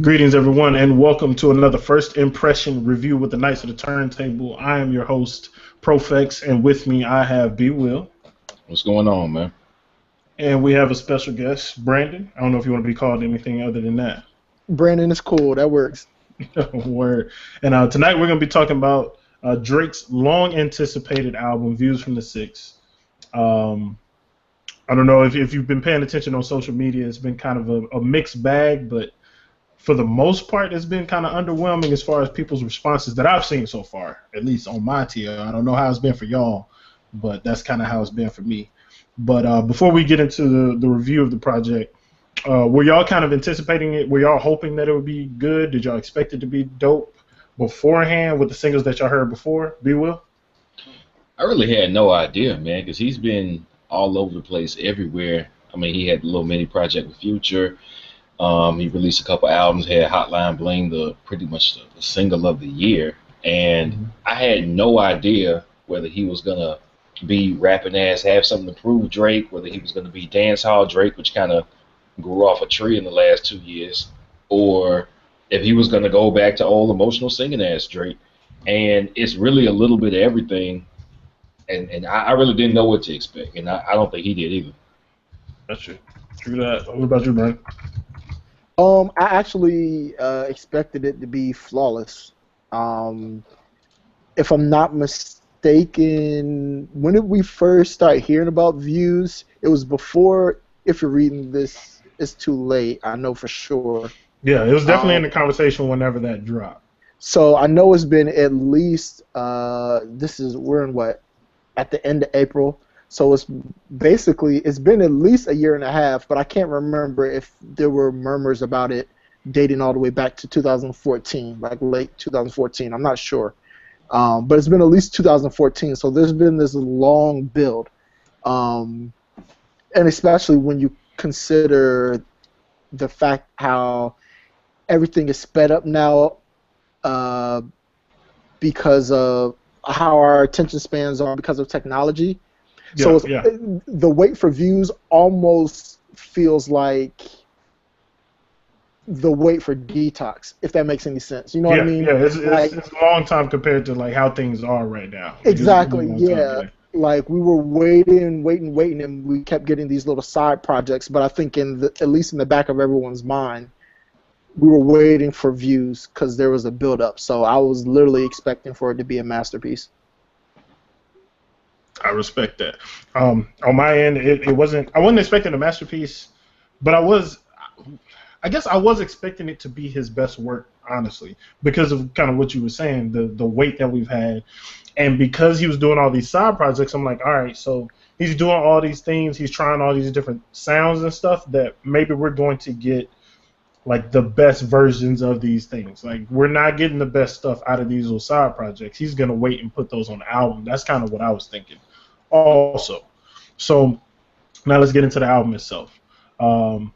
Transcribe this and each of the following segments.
Greetings, everyone, and welcome to another first impression review with the Knights of the Turntable. I am your host, Profex, and with me I have B Will, What's going on, man? and we have a special guest, Brandon. I don't know if you want to be called anything other than that. Brandon is cool. That works. Word. And tonight we're going to be talking about Drake's long-anticipated album, Views from the Six. Um, I don't know if you've been paying attention on social media. It's been kind of a mixed bag, but for the most part, it's been kind of underwhelming as far as people's responses that I've seen so far, at least on my tier. I don't know how it's been for y'all, but that's kind of how it's been for me. But before we get into the review of the project, were y'all kind of anticipating it? Were y'all hoping that it would be good? Did y'all expect it to be dope beforehand with the singles that y'all heard before? B Will? I really had no idea, man, because he's been all over the place, everywhere. I mean, he had a little mini project with Future. He released a couple albums. Had Hotline Bling, the pretty much the single of the year, and Mm-hmm. I had no idea whether he was gonna be rapping ass, have something to prove Drake, whether he was gonna be dance hall Drake, which kind of grew off a tree in the last 2 years, or if he was gonna go back to old emotional singing ass Drake. And it's really a little bit of everything, and I really didn't know what to expect, and I don't think he did either. That's true. True that. What about you, Brian? I actually expected it to be flawless. Um, if I'm not mistaken, when did we first start hearing about views? It was before. If you're reading this, it's too late. I know for sure. Yeah, it was definitely in the Um, conversation whenever that dropped. so I know it's been at least. We're in what, at the end of April. So it's been at least a year and a half, but I can't remember if there were murmurs about it dating all the way back to 2014, like late 2014. I'm not sure. But it's been at least 2014, so there's been this long build. Um, and especially when you consider the fact how everything is sped up now uh, because of how our attention spans are because of technology. So Yeah, yeah. the wait for views almost feels like the wait for detox, if that makes any sense. You know what I Yeah, mean? yeah, Like it's a long time compared to like how things are right now. Like it's a really exactly, long time, yeah. yeah. Like we were waiting, and we kept getting these little side projects. But I think at least in the back of everyone's mind, we were waiting for views because there was a build up. So I was literally expecting for it to be a masterpiece. I respect that. On my end, it wasn't. I wasn't expecting a masterpiece, but I was. I guess I was expecting it to be his best work, honestly, because of kind of what you were saying, the weight that we've had, and because he was doing all these side projects. I'm like, all right, so he's doing all these things, he's trying all these different sounds and stuff that maybe we're going to get like the best versions of these things. Like we're not getting the best stuff out of these little side projects. He's gonna wait and put those on the album. That's kind of what I was thinking, also. So now let's get into the album itself. Um,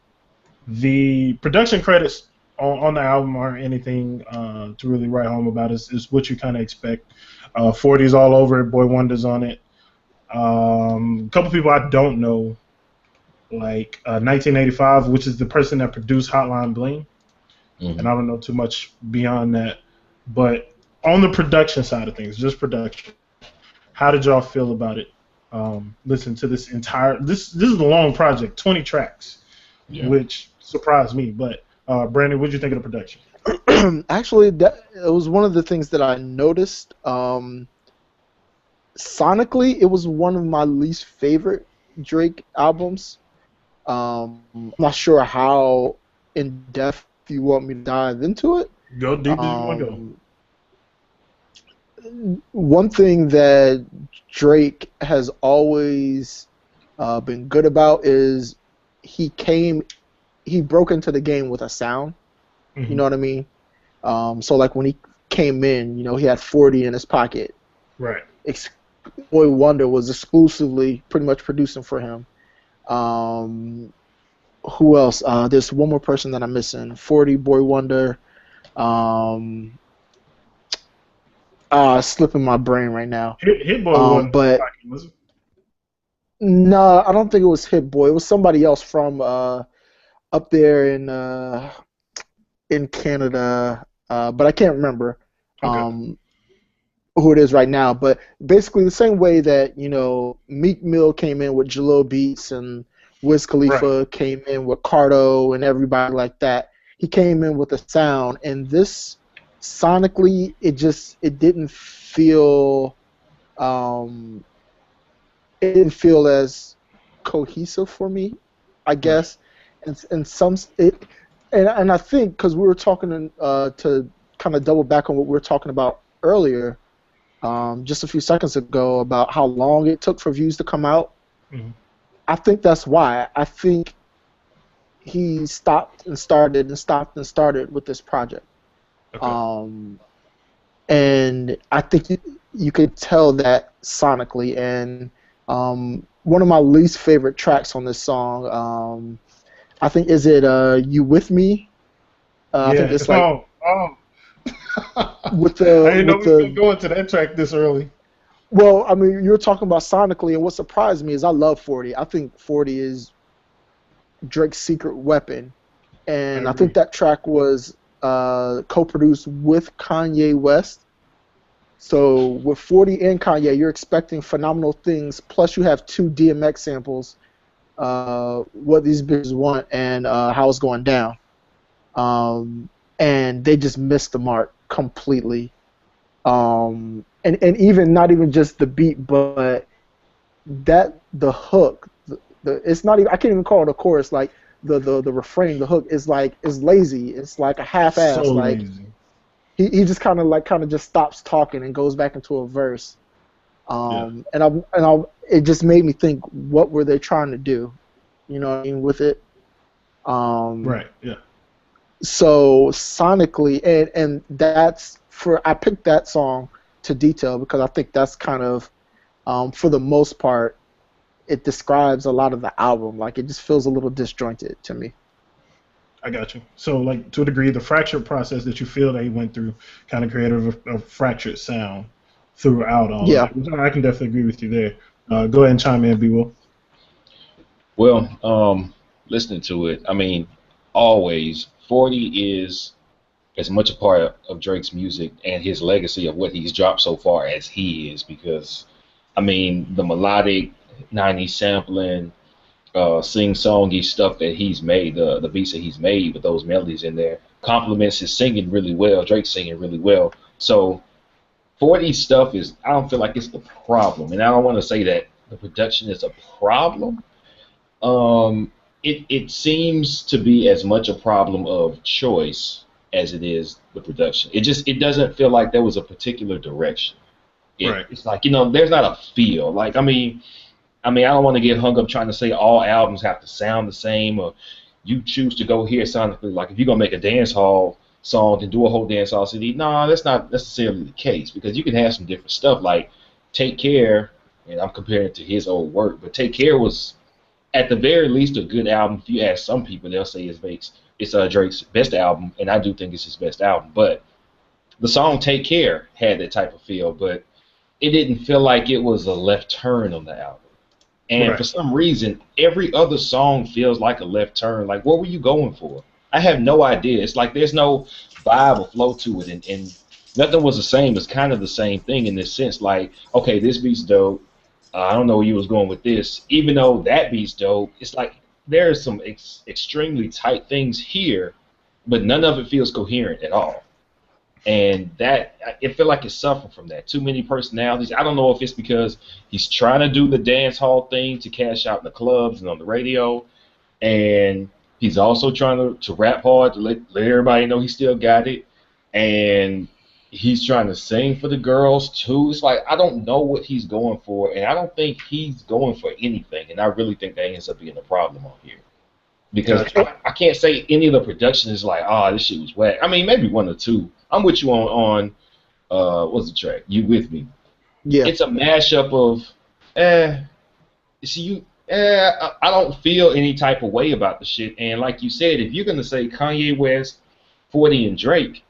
the production credits on the album aren't anything to really write home about. It's what you kind of expect. 40's all over it. Boy Wonder's on it. A couple people I don't know, like 1985, which is the person that produced Hotline Bling, and Hmm. I don't know too much beyond that. But on the production side of things, just production, how did y'all feel about it? Listen to this entire this is a long project, 20 tracks, Yeah. which surprised me. But Brandon, what did you think of the production? Actually, that it was one of the things that I noticed. Sonically, it was one of my least favorite Drake albums. I'm not sure how in depth you want me to dive into it. Go deep as you want to go. Um, One thing that Drake has always been good about is he came, he broke into the game with a sound. You Hmm. know what I mean? So like when he came in, he had 40 in his pocket. Right. Ex- Boy Wonder was exclusively pretty much producing for him. Um, who else? There's one more person that I'm missing. 40, Boy Wonder. Um, slipping my brain right now. Hit Boy wasn't in his But pocket, was it? no, I don't think it was Hit Boy. It was somebody else from up there in in Canada, but I can't remember Okay. um, who it is right now. But basically, the same way that Meek Mill came in with Jalil Beats and Wiz Right. Khalifa came in with Cardo and everybody like that. He came in with a sound, and this sonically, it didn't feel um, it didn't feel as cohesive for me, I Right. guess. And some it and I think because we were talking to kind of double back on what we were talking about earlier, just a few seconds ago about how long it took for views to come out. Hmm. I think that's why. I think he stopped and started and stopped and started with this project. Okay. Um, and I think you could tell that sonically. And one of my least favorite tracks on this song, I think, is it "You With Me"? I think Yeah. it's like Oh. with I the didn't know with we were gonna the go into that track this early. well, I mean, you're talking about sonically, and what surprised me is I love 40. I think 40 is Drake's secret weapon, I and I think agree. that track was co-produced with Kanye West. So with 40 and Kanye, you're expecting phenomenal things. Plus, you have two DMX samples, what these bitches want and how it's going down. Um, and they just missed the mark completely. And even not even just the beat, but the hook, it's not even, I can't even call it a chorus. Like the refrain, the hook is lazy. It's like a So half-ass. Like lazy. he just kind of just stops talking and goes back into a verse. Yeah. And it just made me think, what were they trying to do? You know what I mean with it. Um, Right. Yeah. so sonically, and that's for I picked that song to detail because I think that's kind of for the most part it describes a lot of the album. Like it just feels a little disjointed to me. I got you. So, like, to a degree, the fractured process that you feel that he went through kind of created a fractured sound throughout all of Yeah. it. Which I can definitely agree with you there. Go ahead and chime in, B. Will. Well, listening to it, I mean, always 40 is as much a part of Drake's music and his legacy of what he's dropped so far as he is, because I mean, the melodic 90s sampling, sing-songy stuff that he's made, the beats that he's made with those melodies in there, complements his singing really well. Drake's singing really well. So 40 stuff is, I don't feel like it's the problem, and I don't want to say that the production is a problem. It seems to be as much a problem of choice as it is the production. It doesn't feel like there was a particular direction. Right. It's like, there's not a feel. Like, I don't want to get hung up trying to say all albums have to sound the same, or you choose to go here sonically. Like if you're gonna make a dance hall song and do a whole dance hall CD, no, that's not necessarily the case, because you can have some different stuff. Like Take Care, and I'm comparing it to his old work, but Take Care was at the very least a good album. If you ask some people, they'll say it's Drake's best album, and I do think it's his best album. But the song Take Care had that type of feel, but it didn't feel like it was a left turn on the album. And for Right. some reason, every other song feels like a left turn. Like, what were you going for? I have no idea. It's like there's no vibe or flow to it, and nothing was the same. It's kind of the same thing in this sense. Like, okay, this beat's dope. I don't know where you was going with this. Even though that beat's dope, it's like there's some extremely tight things here, but none of it feels coherent at all. And that it feel like it's suffering from that. Too many personalities. I don't know if it's because he's trying to do the dance hall thing to cash out in the clubs and on the radio, and he's also trying to rap hard to let everybody know he still got it, and he's trying to sing for the girls too. It's like I don't know what he's going for, and I don't think he's going for anything, and I really think that ends up being a problem on here. Because Gotcha. I can't say any of the production is like, oh, this shit was whack. I mean, maybe one or two. I'm with you on what's the track? You with me? Yeah. It's a mashup of, eh, see you, I don't feel any type of way about the shit. And like you said, if you're gonna say Kanye West, 40 and Drake,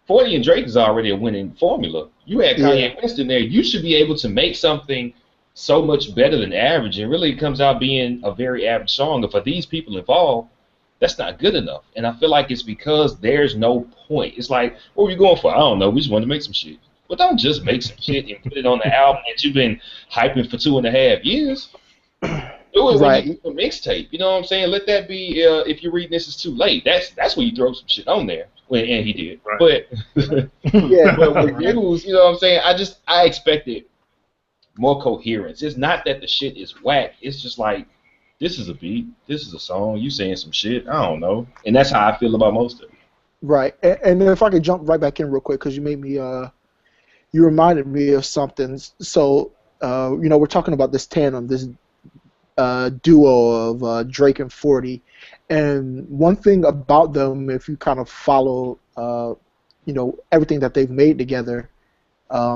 40 and Drake is already a winning formula. You had Yeah. Kanye West in there, you should be able to make something so much better than average. And really, it comes out being a very average song. And for these people involved, That's not good enough. And I feel like it's because there's no point. It's like, what were you going for? I don't know. We just wanted to make some shit. But don't just make some shit and put it on the album that you've been hyping for 2.5 years. Do it when you Right. do a mixtape. You know what I'm saying? Let that be. If you're reading this, is too late. That's where you throw some shit on there. And he did. Right. But Yeah. but with views, you know what I'm saying? I expected more coherence. It's not that the shit is whack. It's just like, this is a beat. This is a song. You saying some shit. I don't know. And that's how I feel about most of it. Right. And if I could jump right back in real quick, because you made me, you reminded me of something. So, we're talking about this tandem, this duo of Drake and 40. And one thing about them, if you kind of follow, everything that they've made together,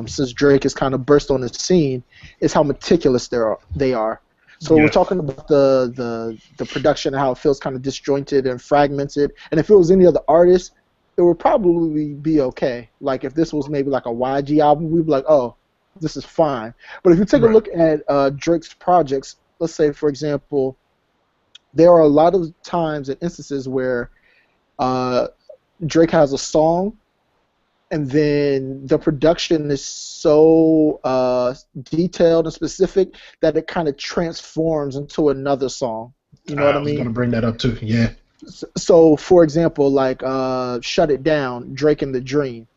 since Drake has kind of burst on the scene, is how meticulous they are. So we're talking about the production and how it feels kind of disjointed and fragmented. And if it was any other artist, it would probably be okay. Like if this was maybe like a YG album, we'd be like, oh, this is fine. But if you take a look at Drake's projects, let's say, for example, there are a lot of times and instances where Drake has a song, and then the production is so detailed and specific that it kind of transforms into another song. You know what I mean? I was going to bring that up too, yeah. So, for example, like Shut It Down, Drake and the Dream.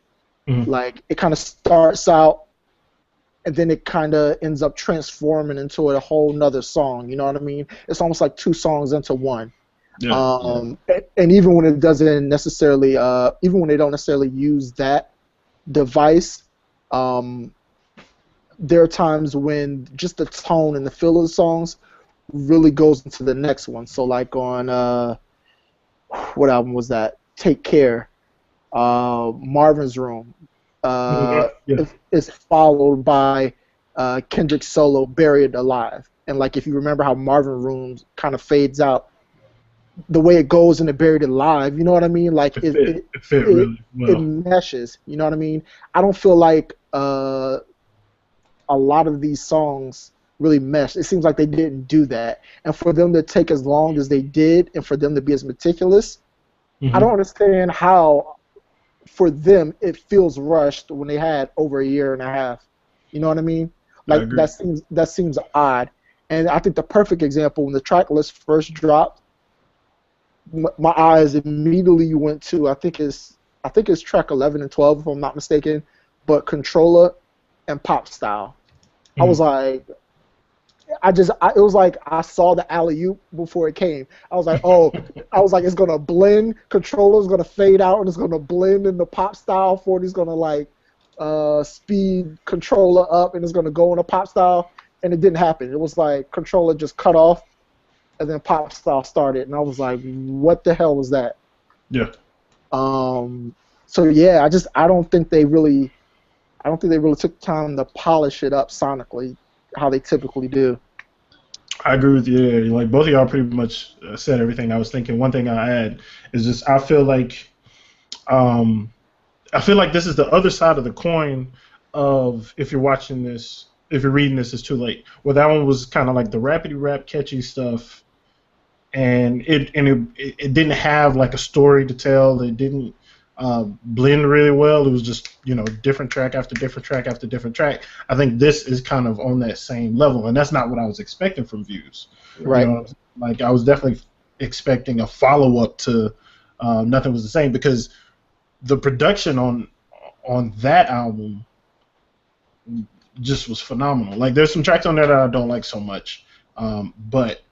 Mm-hmm. Like, it kind of starts out, and then it kind of ends up transforming into a whole nother song. You know what I mean? It's almost like two songs into one. Yeah. And even when it doesn't necessarily, even when they don't necessarily use that device, there are times when just the tone and the feel of the songs really goes into the next one. So like on what album was that? Take Care, Marvin's Room. Is followed by Kendrick's solo Buried Alive. And like if you remember how Marvin Room kind of fades out, the way it goes into Buried Alive, you know what I mean? Like it really well. It meshes, you know what I mean? I don't feel like a lot of these songs really mesh. It seems like they didn't do that. And for them to take as long as they did and for them to be as meticulous, I don't understand how, for them, it feels rushed when they had over a year and a half. You know what I mean? Like that seems odd. And I think the perfect example, when the track list first dropped, my eyes immediately went to I think it's track 11 and 12 if I'm not mistaken, but Controller and Pop Style. I was like, it was like I saw the alley-oop before it came. I was like, it's gonna blend. Controller's gonna fade out and it's gonna blend into Pop Style. 40's gonna like speed Controller up and it's gonna go into Pop Style, and it didn't happen. It was like Controller just cut off, and then Pop Style started, and I was like, what the hell was that? Yeah. So yeah, I don't think they really took time to polish it up sonically, how they typically do. I agree with you. Yeah. Like both of y'all pretty much said everything I was thinking. One thing I add is just I feel like this is the other side of the coin of if you're watching this, if you're reading this, it's too late. Well, that one was kind of like the rapidy rap, catchy stuff, and it didn't have like a story to tell. It didn't blend really well. It was just different track after different track after different track. I think this is kind of on that same level, and that's not what I was expecting from Views. Right. Like I was definitely expecting a follow up to Nothing Was the Same, because the production on that album just was phenomenal. Like there's some tracks on there that I don't like so much, but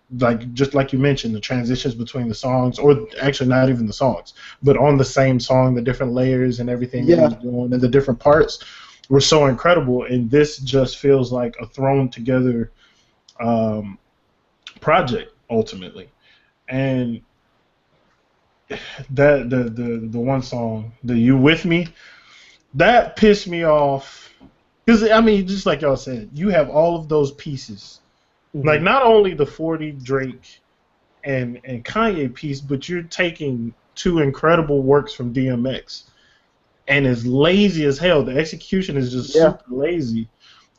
just like you mentioned, the transitions between the songs, or actually not even the songs, but on the same song, the different layers and everything that he's doing and the different parts were so incredible. And this just feels like a thrown together project ultimately. And that the one song, the You With Me, that pissed me off, because I mean, just like y'all said, you have all of those pieces. Like not only the 40 Drake and Kanye piece, but you're taking two incredible works from DMX, and it's lazy as hell. The execution is just super lazy,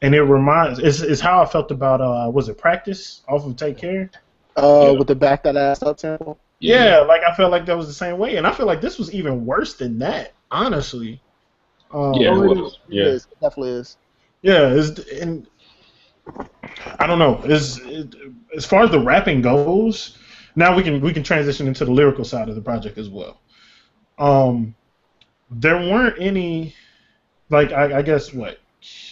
and it reminds. It's how I felt about was it Practice off of Take Care? With the Back That Ass Up sample. Yeah. Yeah, like I felt like that was the same way, and I feel like this was even worse than that, honestly. Yeah, it Oh, Um, it is. was. It Yeah. is. It definitely is. yeah, and I don't know. As far as the rapping goes, now we can transition into the lyrical side of the project as well. Um, there weren't any like I guess what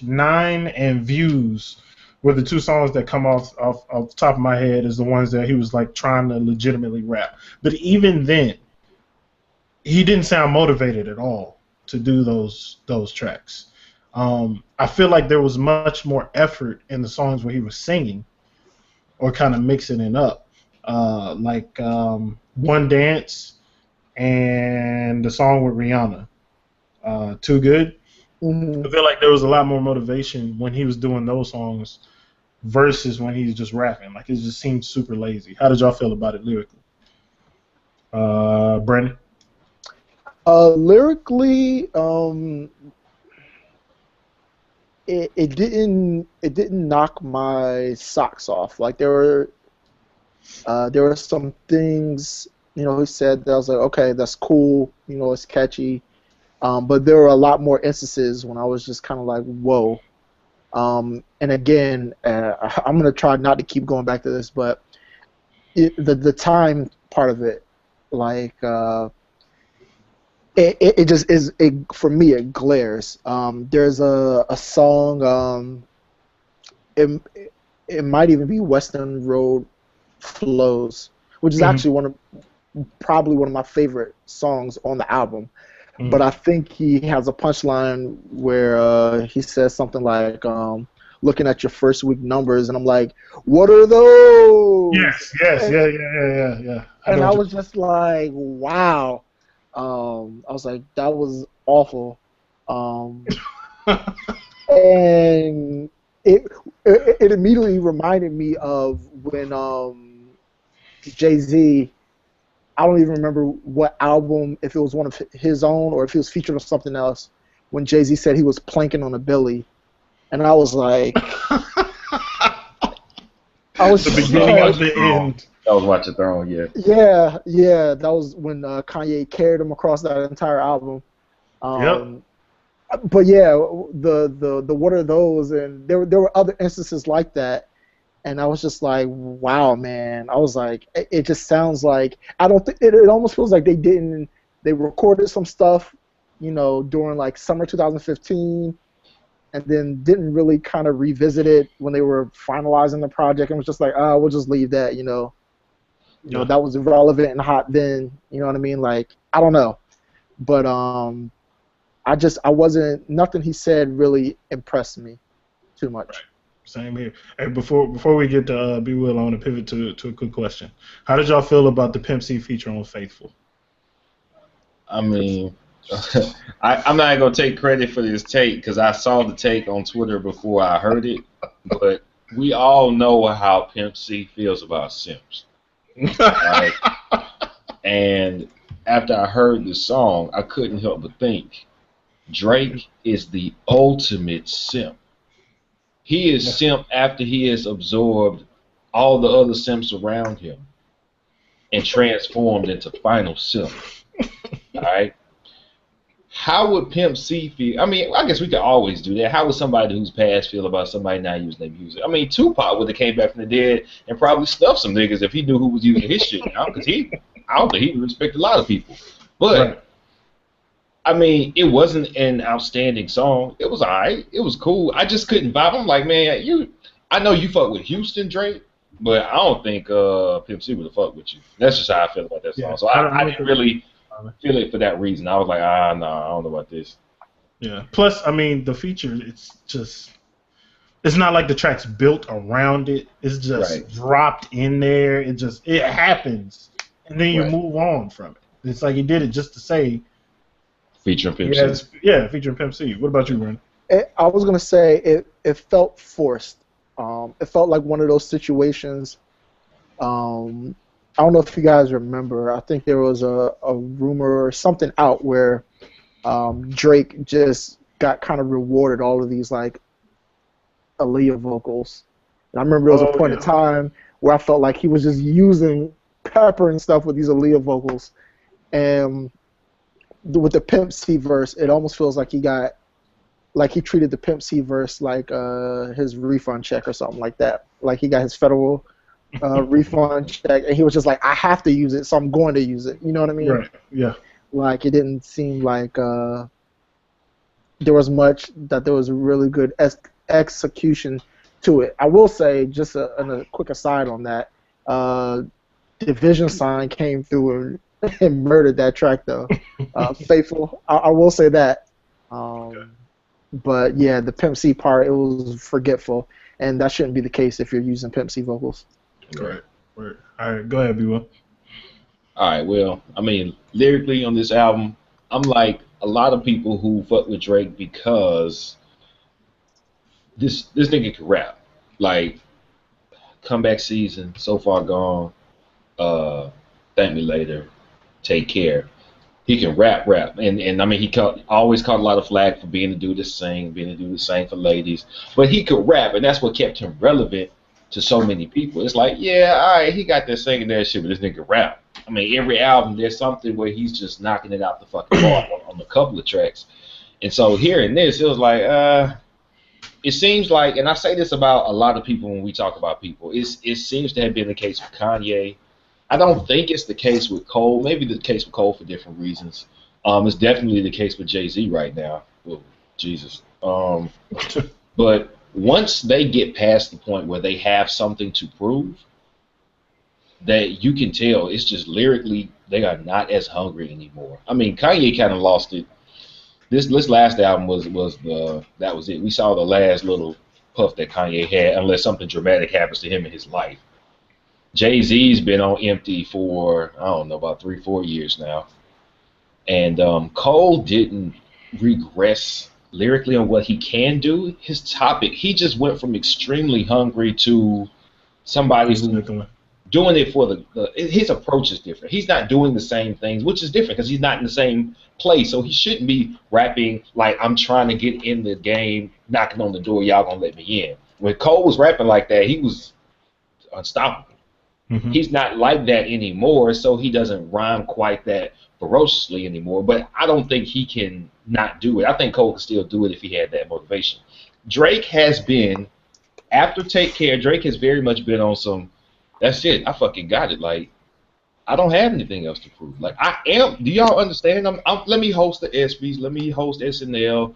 9 and Views were the two songs that come off the top of my head as the ones that he was like trying to legitimately rap. But even then, he didn't sound motivated at all to do those tracks. I feel like there was much more effort in the songs where he was singing or kind of mixing it up, like One Dance and the song with Rihanna, Too Good. Hmm. I feel like there was a lot more motivation when he was doing those songs versus when he's just rapping. Like it just seemed super lazy. How did y'all feel about it lyrically? Brandon? Lyrically, it didn't knock my socks off. Like there were some things he said that I was like, okay, that's cool. It's catchy. But there were a lot more instances when I was just kind of like, whoa. And again, I'm gonna try not to keep going back to this, but the time part of it, like it just is for me it glares. There's a song. It it might even be Western Road Flows, which is Mm-hmm. actually probably one of my favorite songs on the album. But Mm-hmm. I think he has a punchline where he says something like, "Looking at your first week numbers," and I'm like, "What are those?" Yes, yes, yeah, yeah, yeah, yeah, yeah. I know And I what was just like, "Wow." I was like, "That was awful," you're. and it it immediately reminded me of when Jay Z. I don't even remember what album, if it was one of his own or if he was featured on something else, when Jay Z said he was planking on a Billy. And I was like, I was The just That was beginning like, of Watch the the Throne. end. That was Watch the Throne. Yeah. yeah, yeah, that was when Kanye carried him across that entire album. Yep. Um, but yeah, the what are those? And there were other instances like that, and I was just like, wow, man. I was like, it just sounds like I don't think it almost feels like they recorded some stuff, during like summer 2015, and then didn't really kind of revisit it when they were finalizing the project, and was just like, we'll just leave that, Yeah. that was relevant and hot then, you know what I mean? Like, I don't know, but I wasn't nothing he said really impressed me too Right. much. Same here. Hey, before we get to Be Will, I want to pivot to a quick question. How did y'all feel about the Pimp C feature on Faithful? I mean, I'm not gonna take credit for this take because I saw the take on Twitter before I heard it, but we all know how Pimp C feels about simps, right? And after I heard the song, I couldn't help but think Drake is the ultimate simp. He is Yeah. simp after he has absorbed all the other simps around him and transformed into final simp. All right. How would Pimp C feel? I mean, I guess we could always do that. How would somebody who's past feel about somebody not using their music? I mean, Tupac would have came back from the dead and probably stuffed some niggas if he knew who was using his shit now, because I don't think he respect a lot of people. Right. But I mean, it wasn't an outstanding song. It was alright. It was cool. I just couldn't vibe. I'm like, man, I know you fuck with Houston Drake, but I don't think Pimp C would have fucked with you. That's just how I feel about that Yeah. song. So I I don't didn't think. really feel it for that reason. I was like, no, I don't know about this. Yeah. Plus, I mean, the feature. It's just. It's not like the track's built around it. It's Right, just dropped in there. It happens, and then you right. move on from it. It's like he did it just to say Featuring he Pimp C. has. Yeah, featuring Pimp C. What about you, Ren? I was gonna say it felt forced. It felt like one of those situations. Um, I don't know if you guys remember. I think there was a rumor or something out where Drake just got kind of rewarded all of these like Aaliyah vocals. And I remember there was a Oh point in yeah. time where I felt like he was just using. peppering stuff with these Aaliyah vocals, and with the Pimp C verse, it almost feels like he treated the Pimp C verse like his refund check or something like that. Like he got his federal refund check, and he was just like, I have to use it, so I'm going to use it. You know what I mean? Right. Yeah. Like it didn't seem like there was a really good execution to it. I will say, just a quick aside on that, Division Sign came through and murdered that track though. Faithful, I will say that. But yeah, the Pimp C part, it was forgetful, and that shouldn't be the case if you're using Pimp C vocals. Right. Right. All right. Go ahead, B1. All right, well, I mean, lyrically on this album, I'm like a lot of people who fuck with Drake because this nigga can rap. Like, Comeback Season, So Far Gone, Thank Me Later, Take Care. He can rap, and I mean, always caught a lot of flack for being the dude that sing for ladies, but he could rap, and that's what kept him relevant to so many people. It's like, yeah, all right, he got that singing that shit, but this nigga rap. I mean, every album there's something where he's just knocking it out the fucking park on a couple of tracks, and so hearing this, it was like, it seems like, and I say this about a lot of people when we talk about people, it seems to have been the case with Kanye. I don't think it's the case with Cole. Maybe the case with Cole for different reasons. It's definitely the case with Jay-Z right now. Oh, Jesus. But once they get past the point where they have something to prove, that you can tell it's just lyrically they are not as hungry anymore. I mean, Kanye kind of lost it. This last album was it. We saw the last little puff that Kanye had, unless something dramatic happens to him in his life. Jay-Z's been on empty for, I don't know, about 3-4 years now. And Cole didn't regress lyrically on what he can do. His topic, he just went from extremely hungry to somebody who's doing it for his approach is different. He's not doing the same things, which is different because he's not in the same place. So he shouldn't be rapping like, I'm trying to get in the game, knocking on the door, y'all gonna let me in. When Cole was rapping like that, he was unstoppable. Mm-hmm. He's not like that anymore, so he doesn't rhyme quite that ferociously anymore. But I don't think he can not do it. I think Cole can still do it if he had that motivation. Drake has been, after Take Care, Drake has very much been on some, that's it, I fucking got it. Like, I don't have anything else to prove. Like, I am, do y'all understand? Let me host the ESPYs, let me host SNL,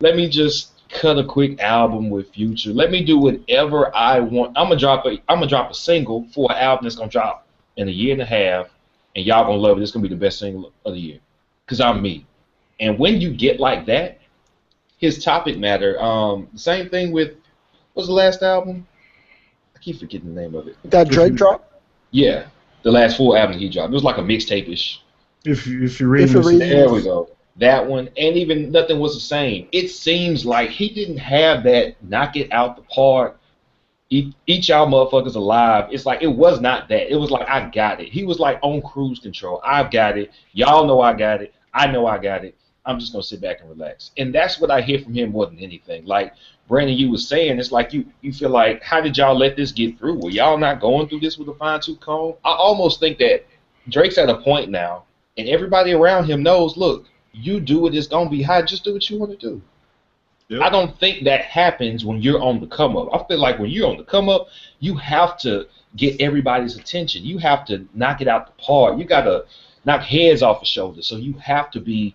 let me just cut a quick album with Future. Let me do whatever I want. I'm gonna drop a single for an album that's gonna drop in a year and a half, and y'all gonna love it. It's gonna be the best single of the year, cause I'm me. And when you get like that, his topic matter. Same thing with, what was the last album? I keep forgetting the name of it. That Drake drop? Yeah, the last full album he dropped. It was like a mixtape-ish. If you read this, there we go. That one, and even Nothing Was the Same. It seems like he didn't have that knock it out the park, eat y'all motherfuckers alive. It's like, it was not that. It was like, I got it. He was like on cruise control. I've got it. Y'all know I got it. I know I got it. I'm just going to sit back and relax. And that's what I hear from him more than anything. Like Brandon, you was saying, it's like you feel like, how did y'all let this get through? Were y'all not going through this with a fine-tooth comb? I almost think that Drake's at a point now, and everybody around him knows, look, you do it, it's going to be hot. Just do what you want to do. Yep. I don't think that happens when you're on the come up. I feel like when you're on the come up, you have to get everybody's attention. You have to knock it out the park. You got to knock heads off the shoulders. So you have to be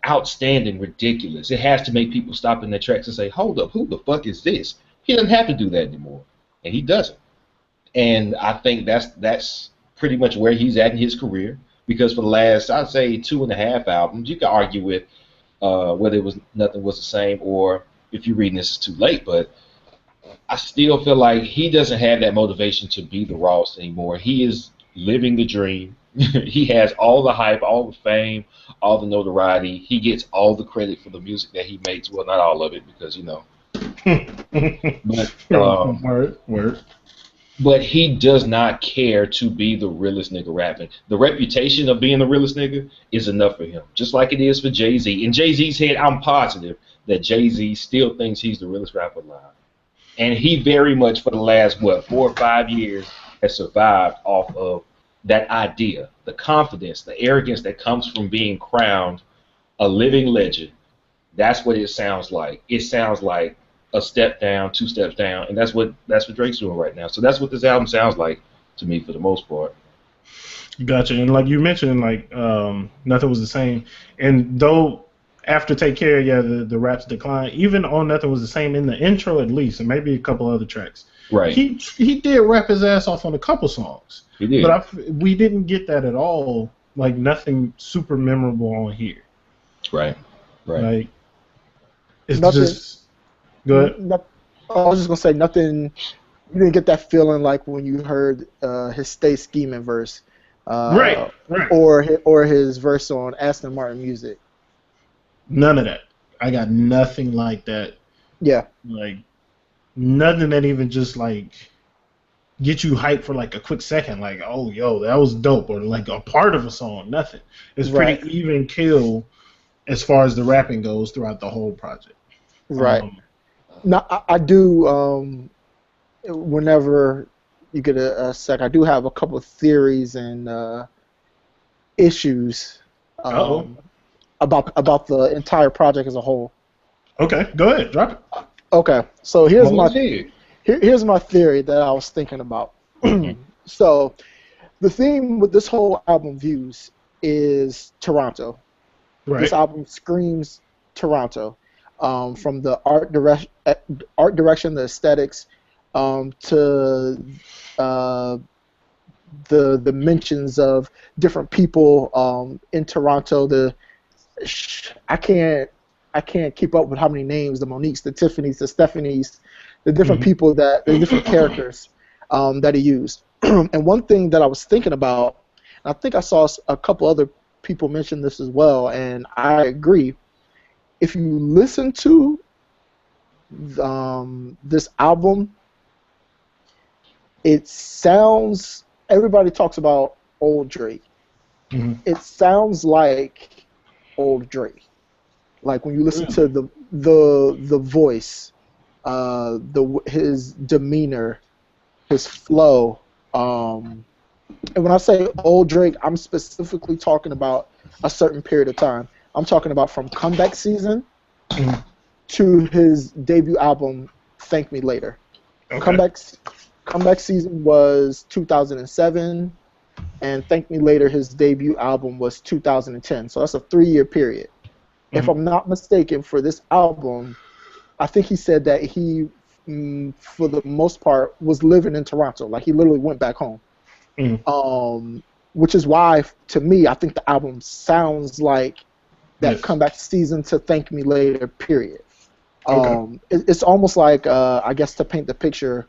outstanding, ridiculous. It has to make people stop in their tracks and say, hold up, who the fuck is this? He doesn't have to do that anymore. And he doesn't. And I think that's pretty much where he's at in his career. Because for the last, I'd say, 2.5 albums, you can argue with whether it was Nothing Was the Same, or if you're reading this, it's too late. But I still feel like he doesn't have that motivation to be the Ross anymore. He is living the dream. He has all the hype, all the fame, all the notoriety. He gets all the credit for the music that he makes. Well, not all of it, because, you know. But, word. But he does not care to be the realest nigga rapping. The reputation of being the realest nigga is enough for him, just like it is for Jay-Z. In Jay-Z's head, I'm positive that Jay-Z still thinks he's the realest rapper alive. And he very much, for the last, 4 or 5 years, has survived off of that idea, the confidence, the arrogance that comes from being crowned a living legend. That's what it sounds like. It sounds like a step down, two steps down, and that's what Drake's doing right now. So that's what this album sounds like to me for the most part. Gotcha. And like you mentioned, like Nothing Was the Same. And though after Take Care, yeah, the raps decline. Even on Nothing Was the Same in the intro at least, and maybe a couple other tracks. Right. He did rap his ass off on a couple songs. He did. But we didn't get that at all. Like nothing super memorable on here. Right. Right. Like it's Nothing, just good. I was just gonna say nothing. You didn't get that feeling like when you heard his "Stay Scheming" verse, Right. or his verse on Aston Martin Music. None of that. I got nothing like that. Yeah. Like nothing that even just like get you hyped for like a quick second. Like, oh, yo, that was dope, or like a part of a song. Nothing. It's pretty even kill as far as the rapping goes throughout the whole project. Right. Now I do. Whenever you get a sec, I do have a couple of theories and issues about the entire project as a whole. Okay, go ahead, drop it. Okay, so here's my theory that I was thinking about. So the theme with this whole album Views is Toronto. Right. This album screams Toronto, from the art direction, the aesthetics, to the mentions of different people in Toronto. I can't keep up with how many names, the Moniques, the Tiffany's, the Stephanies, the different people the different characters that he used. And one thing that I was thinking about, and I think I saw a couple other people mention this as well, and I agree. If you listen to this album, it sounds. Everybody talks about old Drake. It sounds like old Drake. Like when you listen to the voice, his demeanor, his flow. And when I say old Drake, I'm specifically talking about a certain period of time. I'm talking about from Comeback Season to his debut album, Thank Me Later. Okay. Comeback Season was 2007, and Thank Me Later, his debut album, was 2010. So that's a 3-year period. If I'm not mistaken, for this album, I think he said that he, for the most part, was living in Toronto. Like he literally went back home. Which is why, to me, I think the album sounds like that Comeback Season to Thank Me Later period. Okay. It's almost like, I guess, to paint the picture,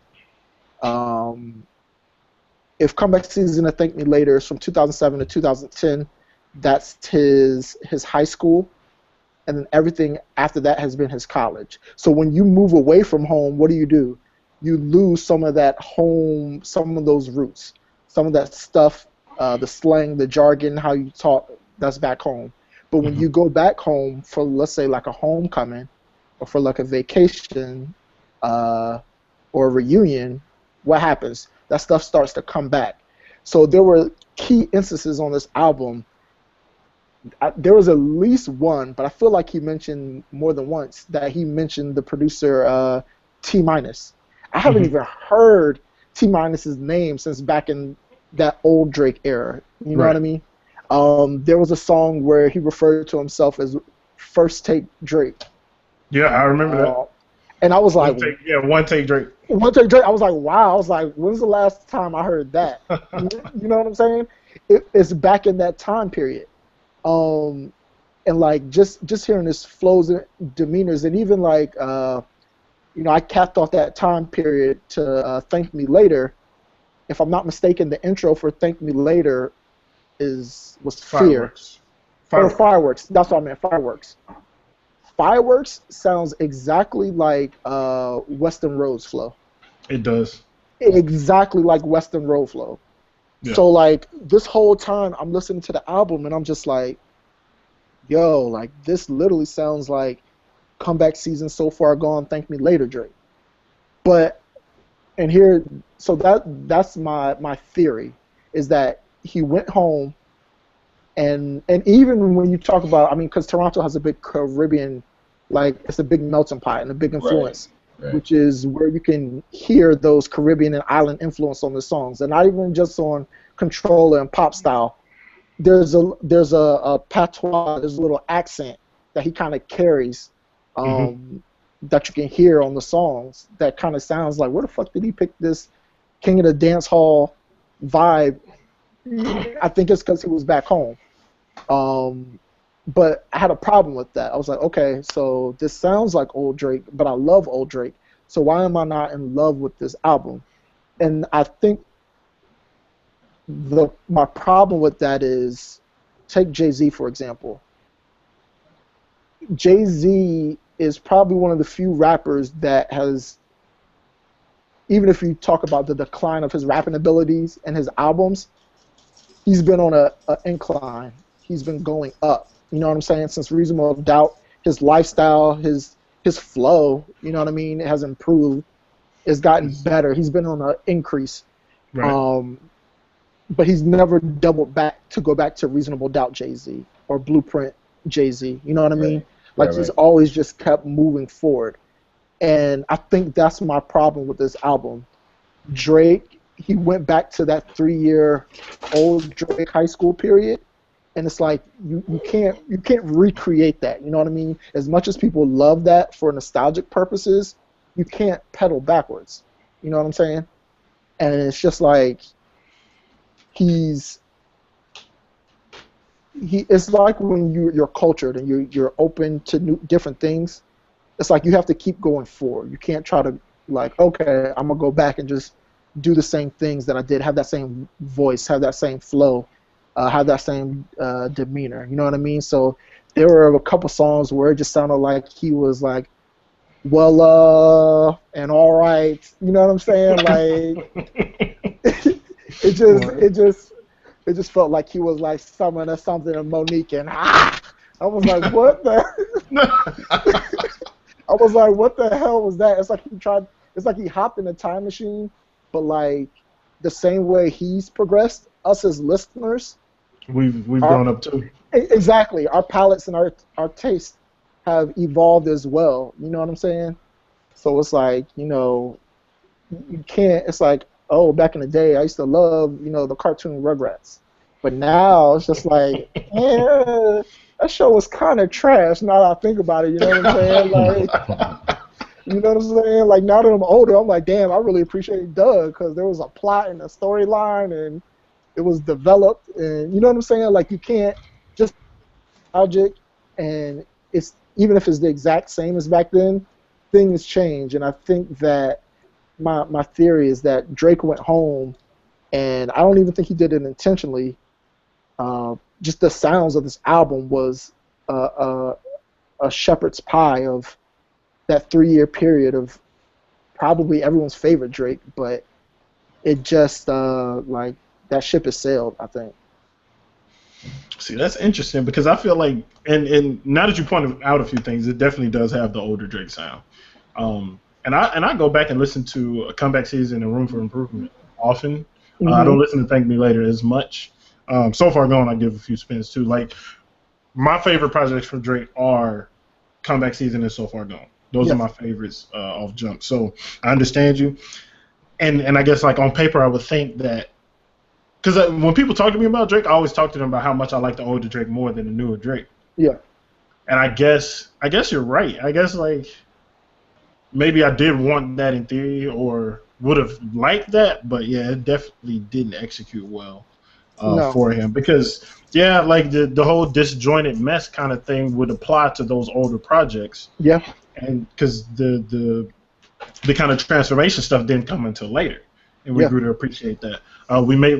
if Comeback Season to Thank Me Later is from 2007 to 2010, that's his high school, and then everything after that has been his college. So when you move away from home, what do? You lose some of that home, some of those roots, some of that stuff, the slang, the jargon, how you talk, that's back home. But when you go back home for, let's say, like a homecoming, or for like a vacation, or a reunion, what happens? That stuff starts to come back. So there were key instances on this album. There was at least one, but I feel like he mentioned more than once that he mentioned the producer T Minus. I haven't even heard T Minus's name since back in that old Drake era. You know what I mean? There was a song where he referred to himself as First Take Drake. Yeah, I remember that. And I was like, One Take Drake. One Take Drake. I was like, wow. I was like, when's the last time I heard that? You know what I'm saying? It's back in that time period. And like just hearing his flows and demeanors, and even like I capped off that time period to Thank Me Later. If I'm not mistaken, the intro for Thank Me Later was Fireworks. Fear. Or Fireworks. That's what I meant. Fireworks. Fireworks sounds exactly like Western Road's flow. It does. Exactly like Western Road flow. Yeah. So like this whole time I'm listening to the album and I'm just like, yo, like this literally sounds like Comeback Season, So Far Gone, Thank Me Later Drake. But and here, so that's my theory, is that he went home, and even when you talk about, I mean, because Toronto has a big Caribbean, like it's a big melting pot and a big Right. influence, Right. which is where you can hear those Caribbean and island influence on the songs, and not even just on controller and pop style. There's a patois, there's a little accent that he kind of carries, Hmm. that you can hear on the songs that kind of sounds like, where the fuck did he pick this King of the Dance Hall vibe? I think it's because he was back home. Um, but I had a problem with that. I was like, okay, so this sounds like old Drake, but I love old Drake. So why am I not in love with this album? And I think my problem with that is, take Jay Z for example. Jay Z is probably one of the few rappers that has, even if you talk about the decline of his rapping abilities and his albums, he's been on a incline. He's been going up. You know what I'm saying? Since Reasonable Doubt, his lifestyle, his flow, you know what I mean, has improved. It's gotten better. He's been on an increase. Right. Um, but he's never doubled back to go back to Reasonable Doubt Jay Z or Blueprint Jay Z. You know what I mean? Right. Like Right. he's Right. always just kept moving forward. And I think that's my problem with this album. Drake, he went back to that 3 year old Drake high school period, and it's like you can't recreate that. You know what I mean? As much as people love that for nostalgic purposes, you can't pedal backwards. You know what I'm saying? And it's just like he's he. It's like when you're cultured and you're open to different things. It's like you have to keep going forward. You can't try to, like, okay, I'm gonna go back and just do the same things that I did, have that same voice, have that same flow, have that same demeanor. You know what I mean? So there were a couple songs where it just sounded like he was like, well, and all right. You know what I'm saying? Like it just Right. it just it just felt like he was like summoning something of Monique, and I was like, what the? I was like, what the hell was that? It's like he tried. It's like he hopped in a time machine, but like the same way he's progressed, us as listeners, We've our grown up too. exactly our palates and our tastes have evolved as well. You know what I'm saying? So it's like, you can't. It's like, oh, back in the day, I used to love, the cartoon Rugrats, but now it's just like, yeah, that show was kind of trash. Now that I think about it, you know what I'm saying? Like, you know what I'm saying? Like, now that I'm older, I'm like, damn, I really appreciate Doug because there was a plot and a storyline and it was developed, and you know what I'm saying? Like, you can't just project, and it's even if it's the exact same as back then, things change, and I think that my theory is that Drake went home, and I don't even think he did it intentionally. Just the sounds of this album was a shepherd's pie of that 3 year period of probably everyone's favorite Drake, but it just like that ship has sailed, I think. See, that's interesting because I feel like, and now that you pointed out a few things, it definitely does have the older Drake sound. And I go back and listen to a Comeback Season and Room for Improvement often. I Hmm. don't listen to Thank Me Later as much. So Far Gone, I give a few spins too. Like my favorite projects from Drake are Comeback Season and So Far Gone. Those are Yes. my favorites off jump. So I understand you, and I guess like on paper I would think that because when people talk to me about Drake, I always talk to them about how much I like the older Drake more than the newer Drake. Yeah. And I guess you're right. I guess like maybe I did want that in theory or would have liked that, but yeah, it definitely didn't execute well No. for him because yeah, like the whole disjointed mess kind of thing would apply to those older projects, Yeah. and because the kind of transformation stuff didn't come until later, and we Yeah. grew to appreciate that.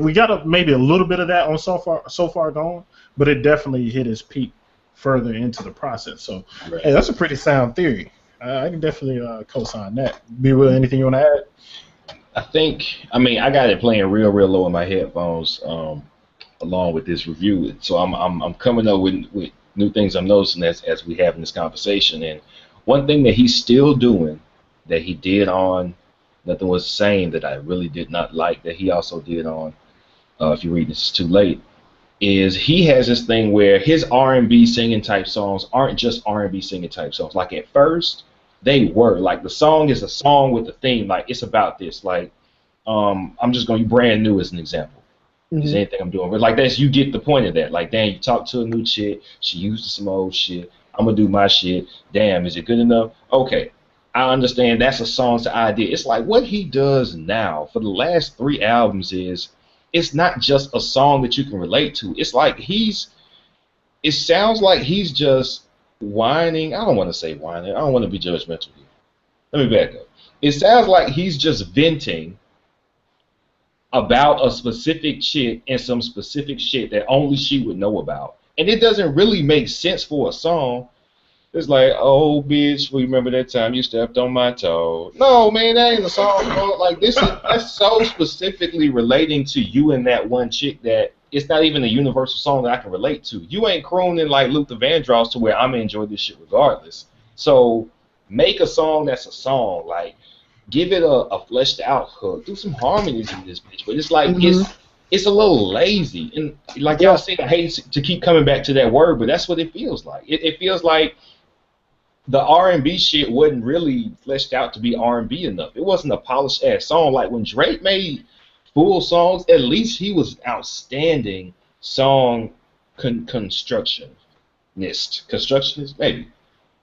We got maybe a little bit of that on so far gone, but it definitely hit its peak further into the process. So, hey, Right. that's a pretty sound theory. I can definitely co-sign that. Be with anything you want to add? I think. I mean, I got it playing real, real low in my headphones, along with this review. So I'm coming up with new things I'm noticing as we having this conversation. And one thing that he's still doing that he did on Nothing Was the Same that I really did not like that he also did on If You Read This Is Too Late, is he has this thing where his R&B singing type songs aren't just R&B singing type songs. Like at first, they were like the song is a song with a theme. Like it's about this. Like I'm just going to Brand New as an example. Is anything I'm doing, but like that's you get the point of that. Like, damn, you talk to a new chick, she used some old shit. I'm gonna do my shit. Damn, is it good enough? Okay, I understand. That's a song's idea. It's like what he does now for the last 3 albums is it's not just a song that you can relate to. It's like it sounds like he's just whining. I don't want to say whining. I don't want to be judgmental here. Let me back up. It sounds like he's just venting about a specific chick and some specific shit that only she would know about. And it doesn't really make sense for a song. It's like, oh, bitch, remember that time you stepped on my toe? No, man, that ain't a song, bro. Like, that's so specifically relating to you and that one chick that it's not even a universal song that I can relate to. You ain't crooning like Luther Vandross to where I'm gonna enjoy this shit regardless. So make a song that's a song. Like, give it a fleshed out hook. Do some harmonies in this bitch. But it's like it's a little lazy. And like y'all said, I hate to keep coming back to that word, but that's what it feels like. It feels like the R&B shit wasn't really fleshed out to be R&B enough. It wasn't a polished ass song. Like when Drake made full songs, at least he was outstanding song constructionist, maybe.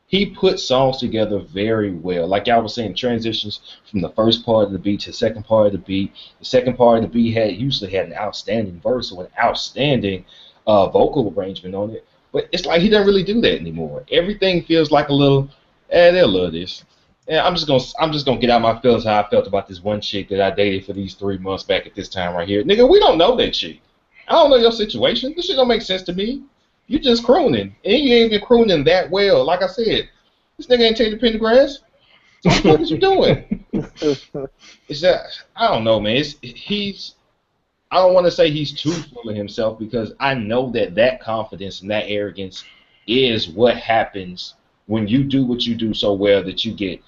He put songs together very well. Like I was saying, transitions from the first part of the beat to the second part of the beat. The second part of the beat usually had an outstanding verse or an outstanding vocal arrangement on it. But it's like he doesn't really do that anymore. Everything feels like a little, they'll love this. Yeah, I'm just gonna get out my feelings how I felt about this one chick that I dated for these 3 months back at this time right here. Nigga, we don't know that chick. I don't know your situation. This shit don't make sense to me. You just crooning, and you ain't even crooning that well. Like I said, this nigga ain't taking the pentagrass. So what the fuck is you doing? It's that I don't know, man. I don't want to say he's too full of himself because I know that confidence and that arrogance is what happens when you do what you do so well that you get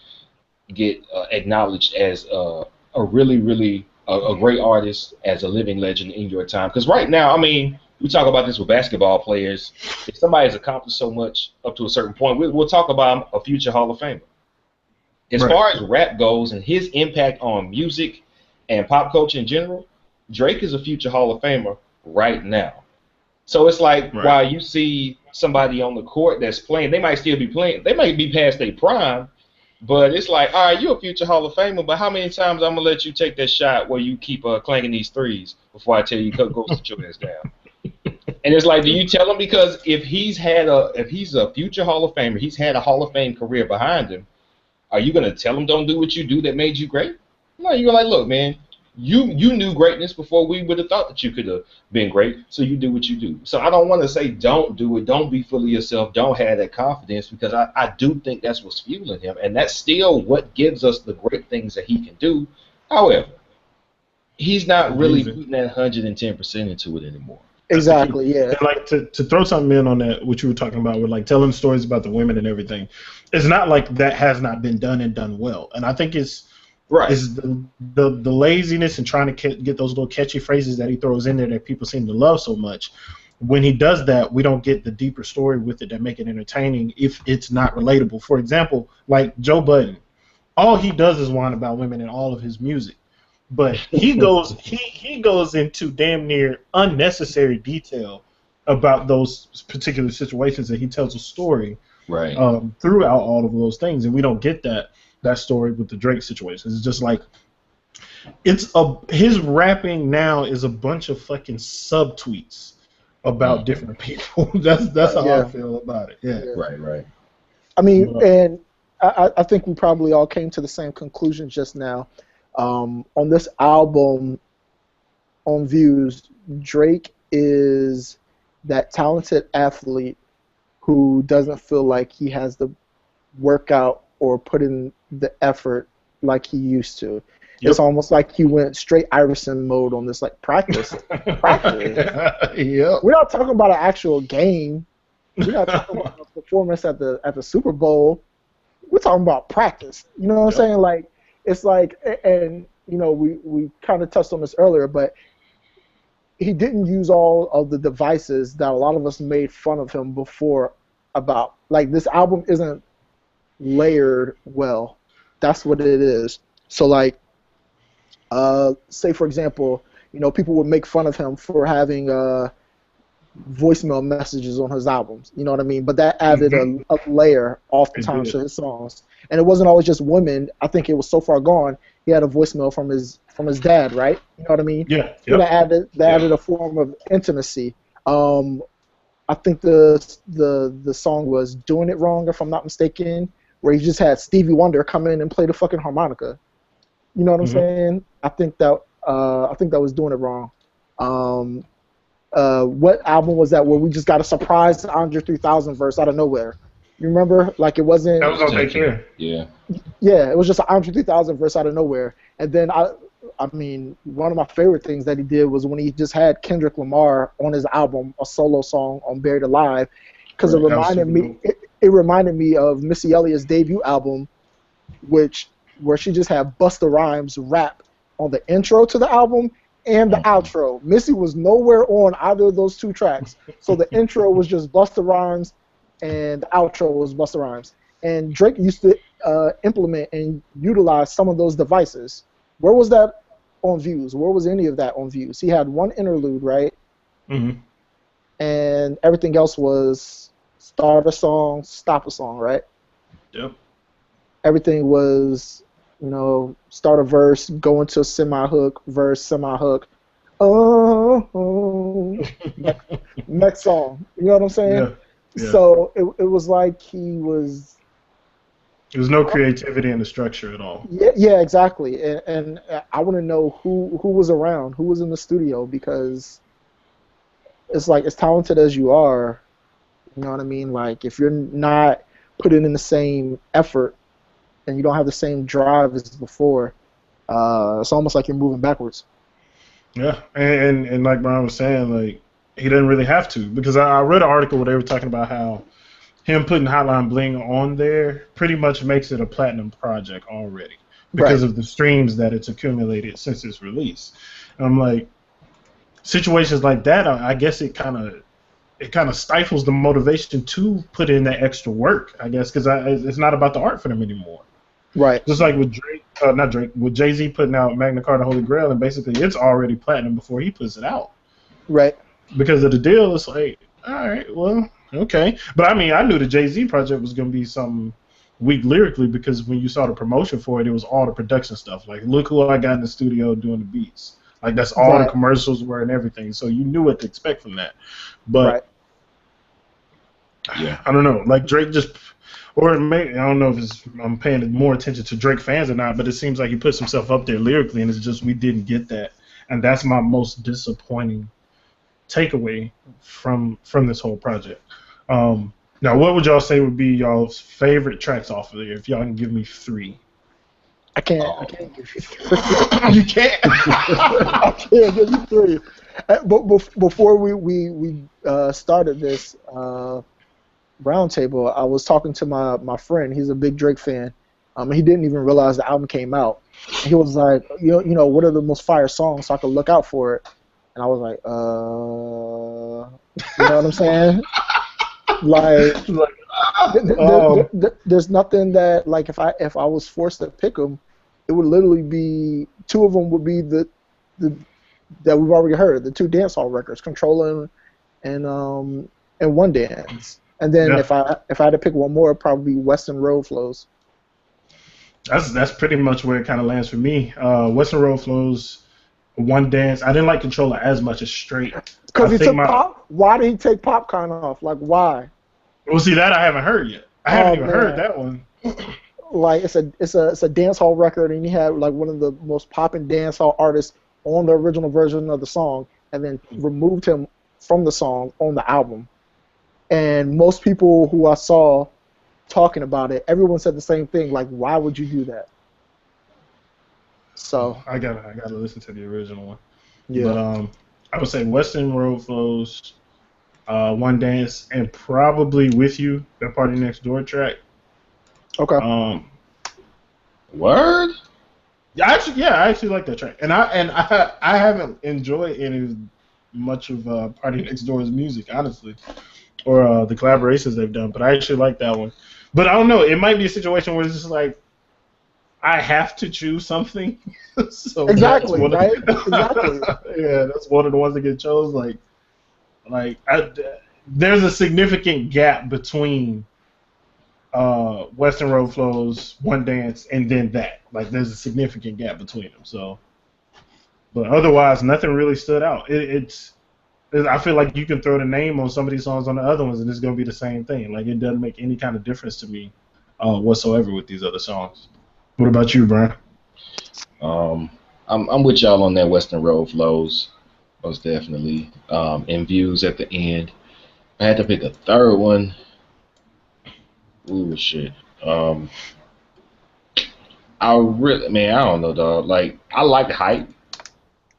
acknowledged as a really, really a great artist, as a living legend in your time. Because right now, I mean, we talk about this with basketball players. If somebody's accomplished so much up to a certain point, we'll talk about a future Hall of Famer. As far as rap goes and his impact on music and pop culture in general, Drake is a future Hall of Famer right now. So it's like while you see somebody on the court that's playing, they might still be playing. They might be past their prime, but it's like, all right, you're a future Hall of Famer, but how many times I'm going to let you take that shot where you keep clanging these threes before I tell you go sit your ass down? And it's like, do you tell him? Because if he's a future Hall of Famer, he's had a Hall of Fame career behind him, are you going to tell him don't do what you do that made you great? No, you're like, look, man, you knew greatness before we would have thought that you could have been great, so you do what you do. So I don't want to say don't do it, don't be full of yourself, don't have that confidence, because I do think that's what's fueling him, and that's still what gives us the great things that he can do. However, he's not really putting that 110% into it anymore. Exactly, yeah. And like to throw something in on that, what you were talking about with like telling stories about the women and everything, it's not like that has not been done and done well. And I think it's the laziness and trying to get those little catchy phrases that he throws in there that people seem to love so much. When he does that, we don't get the deeper story with it that make it entertaining if it's not relatable. For example, like Joe Budden, all he does is whine about women in all of his music. But he goes into damn near unnecessary detail about those particular situations, and he tells a story throughout all of those things, and we don't get that story with the Drake situation. It's just like his rapping now is a bunch of fucking subtweets about different people. That's how I feel about it. Yeah. Right. I mean, and I think we probably all came to the same conclusion just now. On this album, on Views, Drake is that talented athlete who doesn't feel like he has the workout or put in the effort like he used to. Yep. It's almost like he went straight Iverson mode on this, like practice. Yep. We're not talking about an actual game. We're not talking about a performance at the Super Bowl. We're talking about practice. You know what I'm saying? Like, it's like, and we kind of touched on this earlier, but he didn't use all of the devices that a lot of us made fun of him before about. Like, this album isn't layered well. That's what it is. So, like, say for example, people would make fun of him for having voicemail messages on his albums. You know what I mean? But that added a layer oftentimes to his songs. And it wasn't always just women. I think it was So Far Gone. He had a voicemail from his dad, right? You know what I mean? Yeah. Yep. That added a form of intimacy. I think the song was "Doing It Wrong," if I'm not mistaken, where he just had Stevie Wonder come in and play the fucking harmonica. You know what I'm saying? I think that was "Doing It Wrong." What album was that where we just got a surprise Andre 3000 verse out of nowhere? You remember? Like, it wasn't. That was on Take Care. Yeah. Yeah, it was just an Andre 3000 verse out of nowhere. And then I mean, one of my favorite things that he did was when he just had Kendrick Lamar on his album, a solo song on Buried Alive, because it reminded me of Missy Elliott's debut album, where she just had Busta Rhymes rap on the intro to the album and the outro. Missy was nowhere on either of those two tracks, so the intro was just Busta Rhymes, and the outro was Busta Rhymes. And Drake used to implement and utilize some of those devices. Where was that on Views? Where was any of that on Views? He had one interlude, right? Mm-hmm. And everything else was start a song, stop a song, right? Yep. Everything was, start a verse, go into a semi-hook, verse, semi-hook. Next song. You know what I'm saying? Yeah. Yeah. So it was like he was... There's no creativity in the structure at all. Yeah, exactly. And I want to know who was around, who was in the studio, because it's like, as talented as you are, you know what I mean? Like, if you're not putting in the same effort and you don't have the same drive as before, it's almost like you're moving backwards. Yeah, and like Brian was saying, like, he didn't really have to, because I read an article where they were talking about how him putting Hotline Bling on there pretty much makes it a platinum project already because of the streams that it's accumulated since its release. And I'm like, situations like that, I guess it kind of stifles the motivation to put in that extra work, I guess, because it's not about the art for them anymore. Right. Just like with with Jay-Z putting out Magna Carta Holy Grail, and basically it's already platinum before he puts it out. Right. Because of the deal, it's like, all right, well, okay. But I mean, I knew the Jay-Z project was going to be something weak lyrically, because when you saw the promotion for it, it was all the production stuff. Like, look who I got in the studio doing the beats. Like, that's all the commercials were and everything. So you knew what to expect from that. But yeah, I don't know. Like, Drake just, or I don't know if I'm paying more attention to Drake fans or not, but it seems like he puts himself up there lyrically, and it's just we didn't get that. And that's my most disappointing takeaway from this whole project. Now, what would y'all say would be y'all's favorite tracks off of there? If y'all can give me 3. I can't give you 3. You can't. I can't give you 3. But before we started this roundtable, I was talking to my friend. He's a big Drake fan. He didn't even realize the album came out. He was like, you know, what are the most fire songs so I could look out for it? And I was like, you know what I'm saying? Like, there's nothing that, like, if I was forced to pick them, it would literally be 2 of them would be the that we've already heard, the 2 dancehall records, Controller and One Dance. And then if I had to pick one more, it'd probably be Western Road Flows. That's pretty much where it kind of lands for me. Western Road Flows, One Dance. I didn't like Controller as much as Straight. Because he took Pop. Why did he take Popcorn off? Like, why? Well, see, that I haven't heard yet. I haven't even heard that one. Like, it's a dance hall record, and he had like one of the most popping dance hall artists on the original version of the song, and then removed him from the song on the album. And most people who I saw talking about it, everyone said the same thing. Like, why would you do that? So I gotta listen to the original one. Yeah. But I would say Western Road Flows, One Dance, and probably With You, that Party Next Door track. Okay. Word? I actually like that track, and I haven't enjoyed any much of Party Next Door's music, honestly, or the collaborations they've done. But I actually like that one. But I don't know. It might be a situation where it's just like I have to choose something. So Exactly, right? Exactly. yeah, that's one of the ones that get chose. Like there's a significant gap between Western Road Flows, One Dance, and then that. Like there's a significant gap between them. So, but otherwise, nothing really stood out. I feel like you can throw the name on some of these songs on the other ones, and it's gonna be the same thing. Like it doesn't make any kind of difference to me whatsoever with these other songs. What about you, Brian? I'm with y'all on that Western Road Flows, most definitely. And Views at the end. I had to pick a third one. Ooh, shit. I really, man, I don't know, dog. Like, I liked Hype.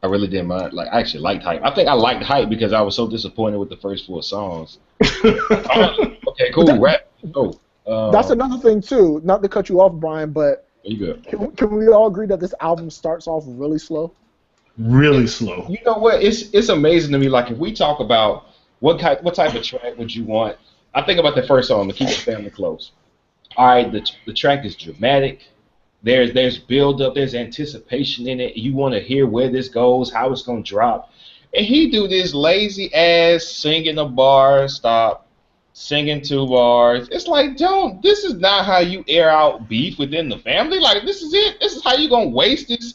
I really didn't mind. Like, I actually liked Hype. I think I liked Hype because I was so disappointed with the first four songs. Okay, cool. Rap. Oh, That's another thing too. Not to cut you off, Brian, but you good. can we all agree that this album starts off really slow? Really slow. You know what? It's amazing to me. Like, if we talk about what type of track would you want, I think about the first song, to Keep the Family Close. All right, the track is dramatic. There's build up, there's anticipation in it. You want to hear where this goes, how it's gonna drop, and he do this lazy ass singing a bar, stop, singing two bars. It's like, don't. This is not how you air out beef within the family. Like, this is it. This is how you gonna waste this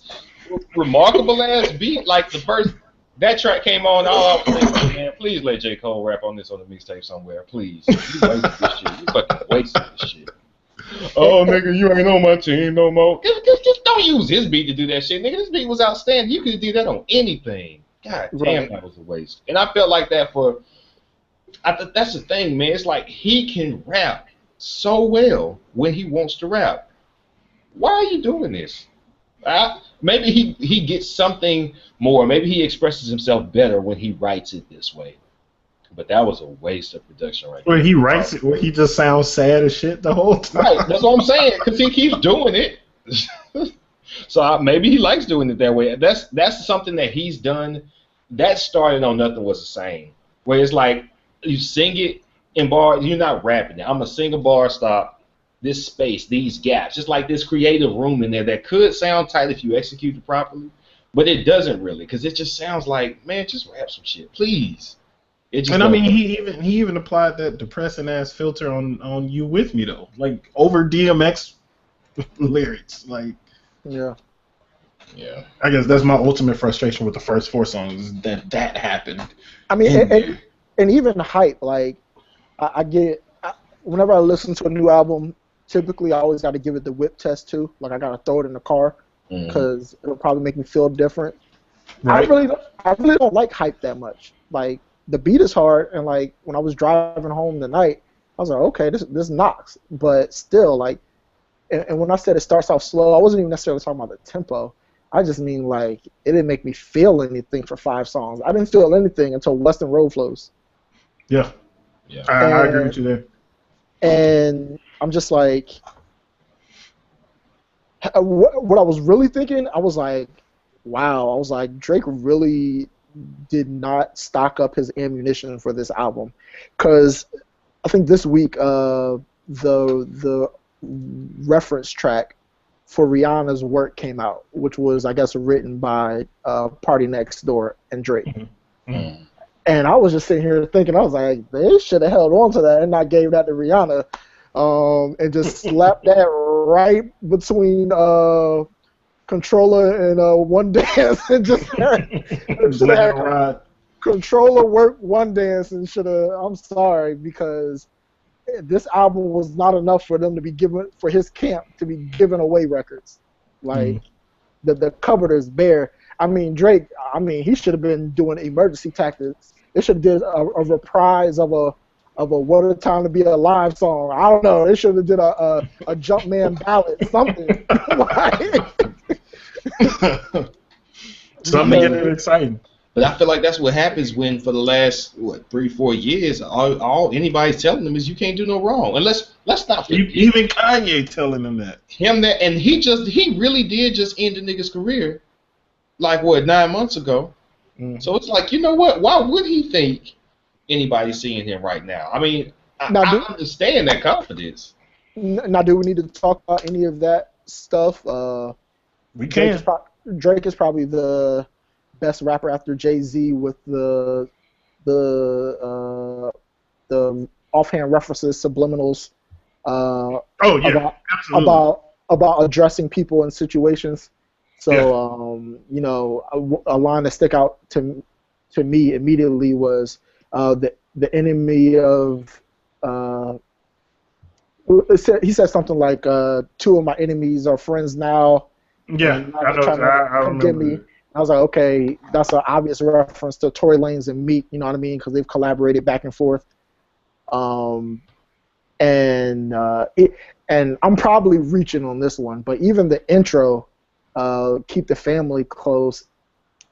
remarkable ass beat. Like the first that track came on, all I was thinking, man, please let J. Cole rap on this on the mixtape somewhere, please. You wasted this shit. You fucking wasted this shit. Oh, nigga, you ain't on my team no more. Just don't use his beat to do that shit, nigga. This beat was outstanding. You could do that on anything. God damn, that was a waste. And I felt like that that's the thing, man. It's like he can rap so well when he wants to rap. Why are you doing this? Maybe he gets something more. Maybe he expresses himself better when he writes it this way. But that was a waste of production right there. Where he writes it, where he just sounds sad as shit the whole time. Right, that's what I'm saying, because he keeps doing it. So maybe he likes doing it that way. That's something that he's done. That started on Nothing Was the Same, where it's like you sing it in bar, you're not rapping it. I'm gonna sing a bar, stop, this space, these gaps, just like this creative room in there that could sound tight if you execute it properly, but it doesn't really, because it just sounds like, man, just rap some shit, please. And I mean, he even applied that depressing ass filter on You With Me though, like over DMX lyrics, like. Yeah. I guess that's my ultimate frustration with the first four songs, is that happened. I mean, and even Hype, like whenever I listen to a new album, typically I always got to give it the whip test too. Like I got to throw it in the car because it'll probably make me feel different. Right. I really don't like Hype that much. Like the beat is hard, and like when I was driving home tonight, I was like, okay, this knocks, but still, like, and when I said it starts off slow, I wasn't even necessarily talking about the tempo. I just mean like it didn't make me feel anything for 5 songs. I didn't feel anything until Western Road Flows. Yeah. I agree with you there. And I'm just like, what I was really thinking, I was like, wow. I was like, Drake really did not stock up his ammunition for this album, because I think this week the reference track for Rihanna's work came out, which was, I guess, written by Party Next Door and Drake. Mm-hmm. And I was just sitting here thinking, I was like, they should have held on to that and not gave that to Rihanna, and just slapped that right between Controller and One Dance, and just had Controller work One Dance, and should have. I'm sorry, because this album was not enough for them to be given, for his camp to be giving away records. Like the cupboard is bare. I mean, Drake, he should have been doing emergency tactics. They should have did a reprise of a What a Time to Be Alive song. I don't know. They should have did a Jumpman ballad, something. Something to get it exciting. But I feel like that's what happens when, for the last 3-4 years, all anybody's telling them is you can't do no wrong. And let's not forget Even Kanye telling them that. And he really did just end a nigga's career, like 9 months ago. So it's like, you know what? Why would he think anybody's seeing him right now? I mean, I understand that confidence. Now, do we need to talk about any of that stuff? We can. Drake is probably the best rapper after Jay-Z with the offhand references, subliminals. About addressing people in situations. So a line that stuck out to me immediately was the enemy of. He said something like, "Two of my enemies are friends now." Yeah, I remember. I was like, okay, that's an obvious reference to Tory Lanez and Meek, you know what I mean? Because they've collaborated back and forth. And I'm probably reaching on this one, but even the intro, "Keep the Family Close,"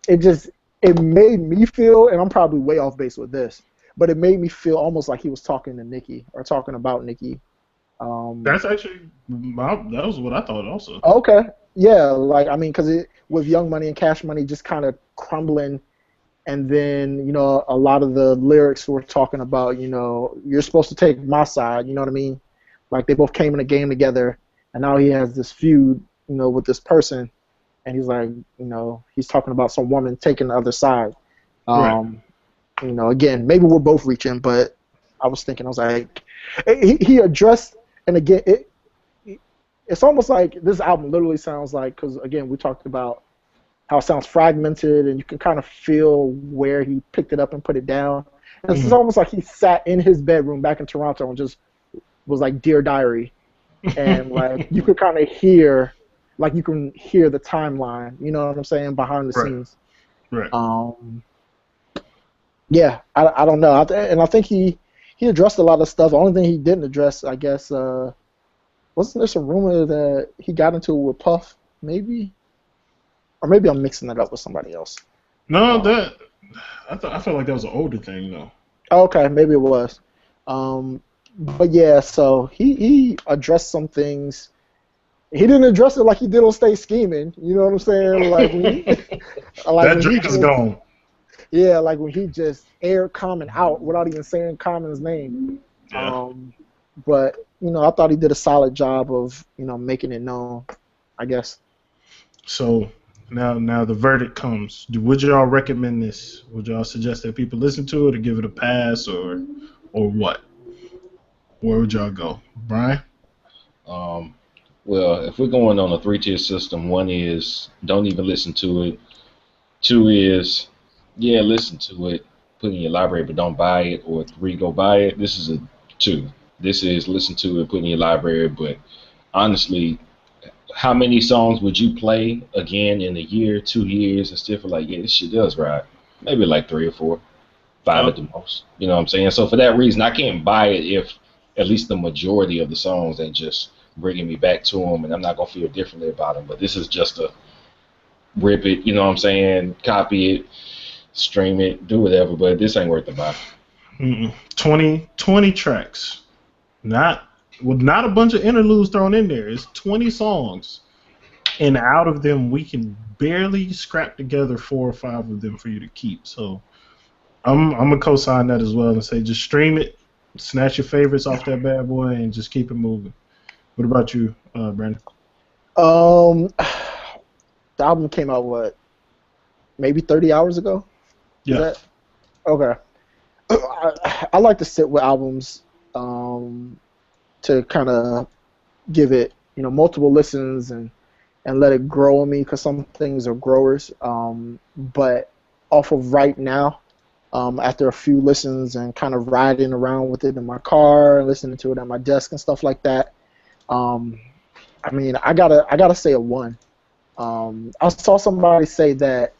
it made me feel, and I'm probably way off base with this, but it made me feel almost like he was talking to Nicki or talking about Nicki. That's actually that was what I thought also. Okay, yeah, like I mean, because with Young Money and Cash Money just kind of crumbling, and then a lot of the lyrics were talking about you're supposed to take my side, you know what I mean? Like they both came in a game together, and now he has this feud, with this person, and he's like, he's talking about some woman taking the other side. Right. Again, maybe we're both reaching, but I was like, he addressed. And again, it's almost like this album literally sounds like, because again, we talked about how it sounds fragmented, and you can kind of feel where he picked it up and put it down. And It's almost like he sat in his bedroom back in Toronto and just was like Dear Diary, and like you could kind of hear, like you can hear the timeline. You know what I'm saying, behind the scenes. Right. Yeah, I don't know, and I think he addressed a lot of stuff. The only thing he didn't address, I guess, wasn't there some rumor that he got into it with Puff, maybe? Or maybe I'm mixing that up with somebody else. No, I felt like that was an older thing, though. Okay, maybe it was. But yeah, so he addressed some things. He didn't address it like he did on Stay Scheming. You know what I'm saying? Like that Drake is gone. Yeah, like when he just aired Common out without even saying Common's name. Yeah. But I thought he did a solid job of making it known, I guess. So now the verdict comes. Would y'all recommend this? Would y'all suggest that people listen to it or give it a pass or what? Where would y'all go, Brian? Well, if we're going on a 3-tier system, 1 is don't even listen to it. 2 is listen to it, put it in your library, but don't buy it. Or 3, go buy it. This is a 2. This is listen to it, put it in your library, but honestly, how many songs would you play again in a year, 2 years, and still feel like, yeah, this shit does ride? Maybe like 3 or 4, 5 at the most. You know what I'm saying? So for that reason, I can't buy it if at least the majority of the songs ain't just bringing me back to them, and I'm not gonna feel differently about them. But this is just a rip it, you know what I'm saying? Copy it, stream it, do whatever. But this ain't worth the buy. 20 tracks, not a bunch of interludes thrown in there. It's 20 songs, and out of them we can barely scrap together 4 or 5 of them for you to keep. So I'm gonna co-sign that as well and say just stream it, snatch your favorites off that bad boy, and just keep it moving. What about you, Brandon? The album came out maybe 30 hours ago? Yeah. Okay. I like to sit with albums to kind of give it multiple listens and let it grow on me, because some things are growers. But off of right now, after a few listens and kind of riding around with it in my car and listening to it at my desk and stuff like that, I mean, I gotta say a 1. I saw somebody say that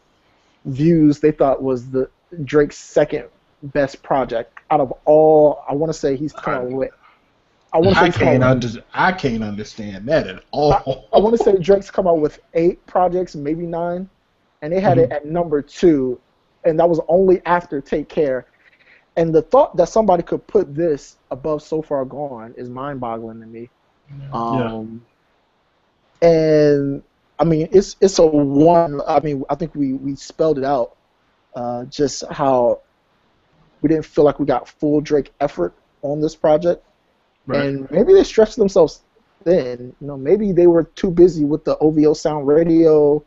Views they thought was Drake's second best project out of all. I want to say he's come out with. I can't understand that at all. I want to say Drake's come out with 8 projects, maybe 9, and they had it at number 2 and that was only after Take Care. And the thought that somebody could put this above So Far Gone is mind-boggling to me. Yeah. And I mean, it's a one. I mean, I think we spelled it out. Just how we didn't feel like we got full Drake effort on this project, Right. and maybe they stretched themselves thin. You know, maybe they were too busy with the OVO Sound Radio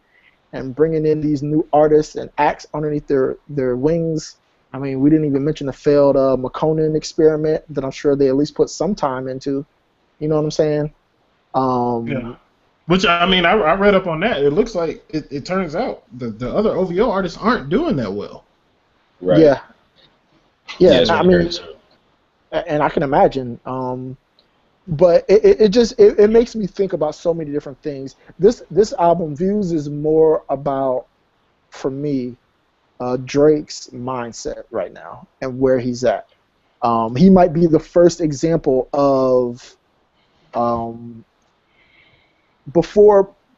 and bringing in these new artists and acts underneath their wings. I mean, we didn't even mention the failed McConan experiment that I'm sure they at least put some time into. You know what I'm saying? Yeah. Which, I mean, I read up on that. It looks like it turns out the other OVO artists aren't doing that well. Right. Yeah. Yeah, that's I what I mean, heard too. and I can imagine. But it makes me think about so many different things. This album, Views, is more about, for me, Drake's mindset right now and where he's at. He might be the first example of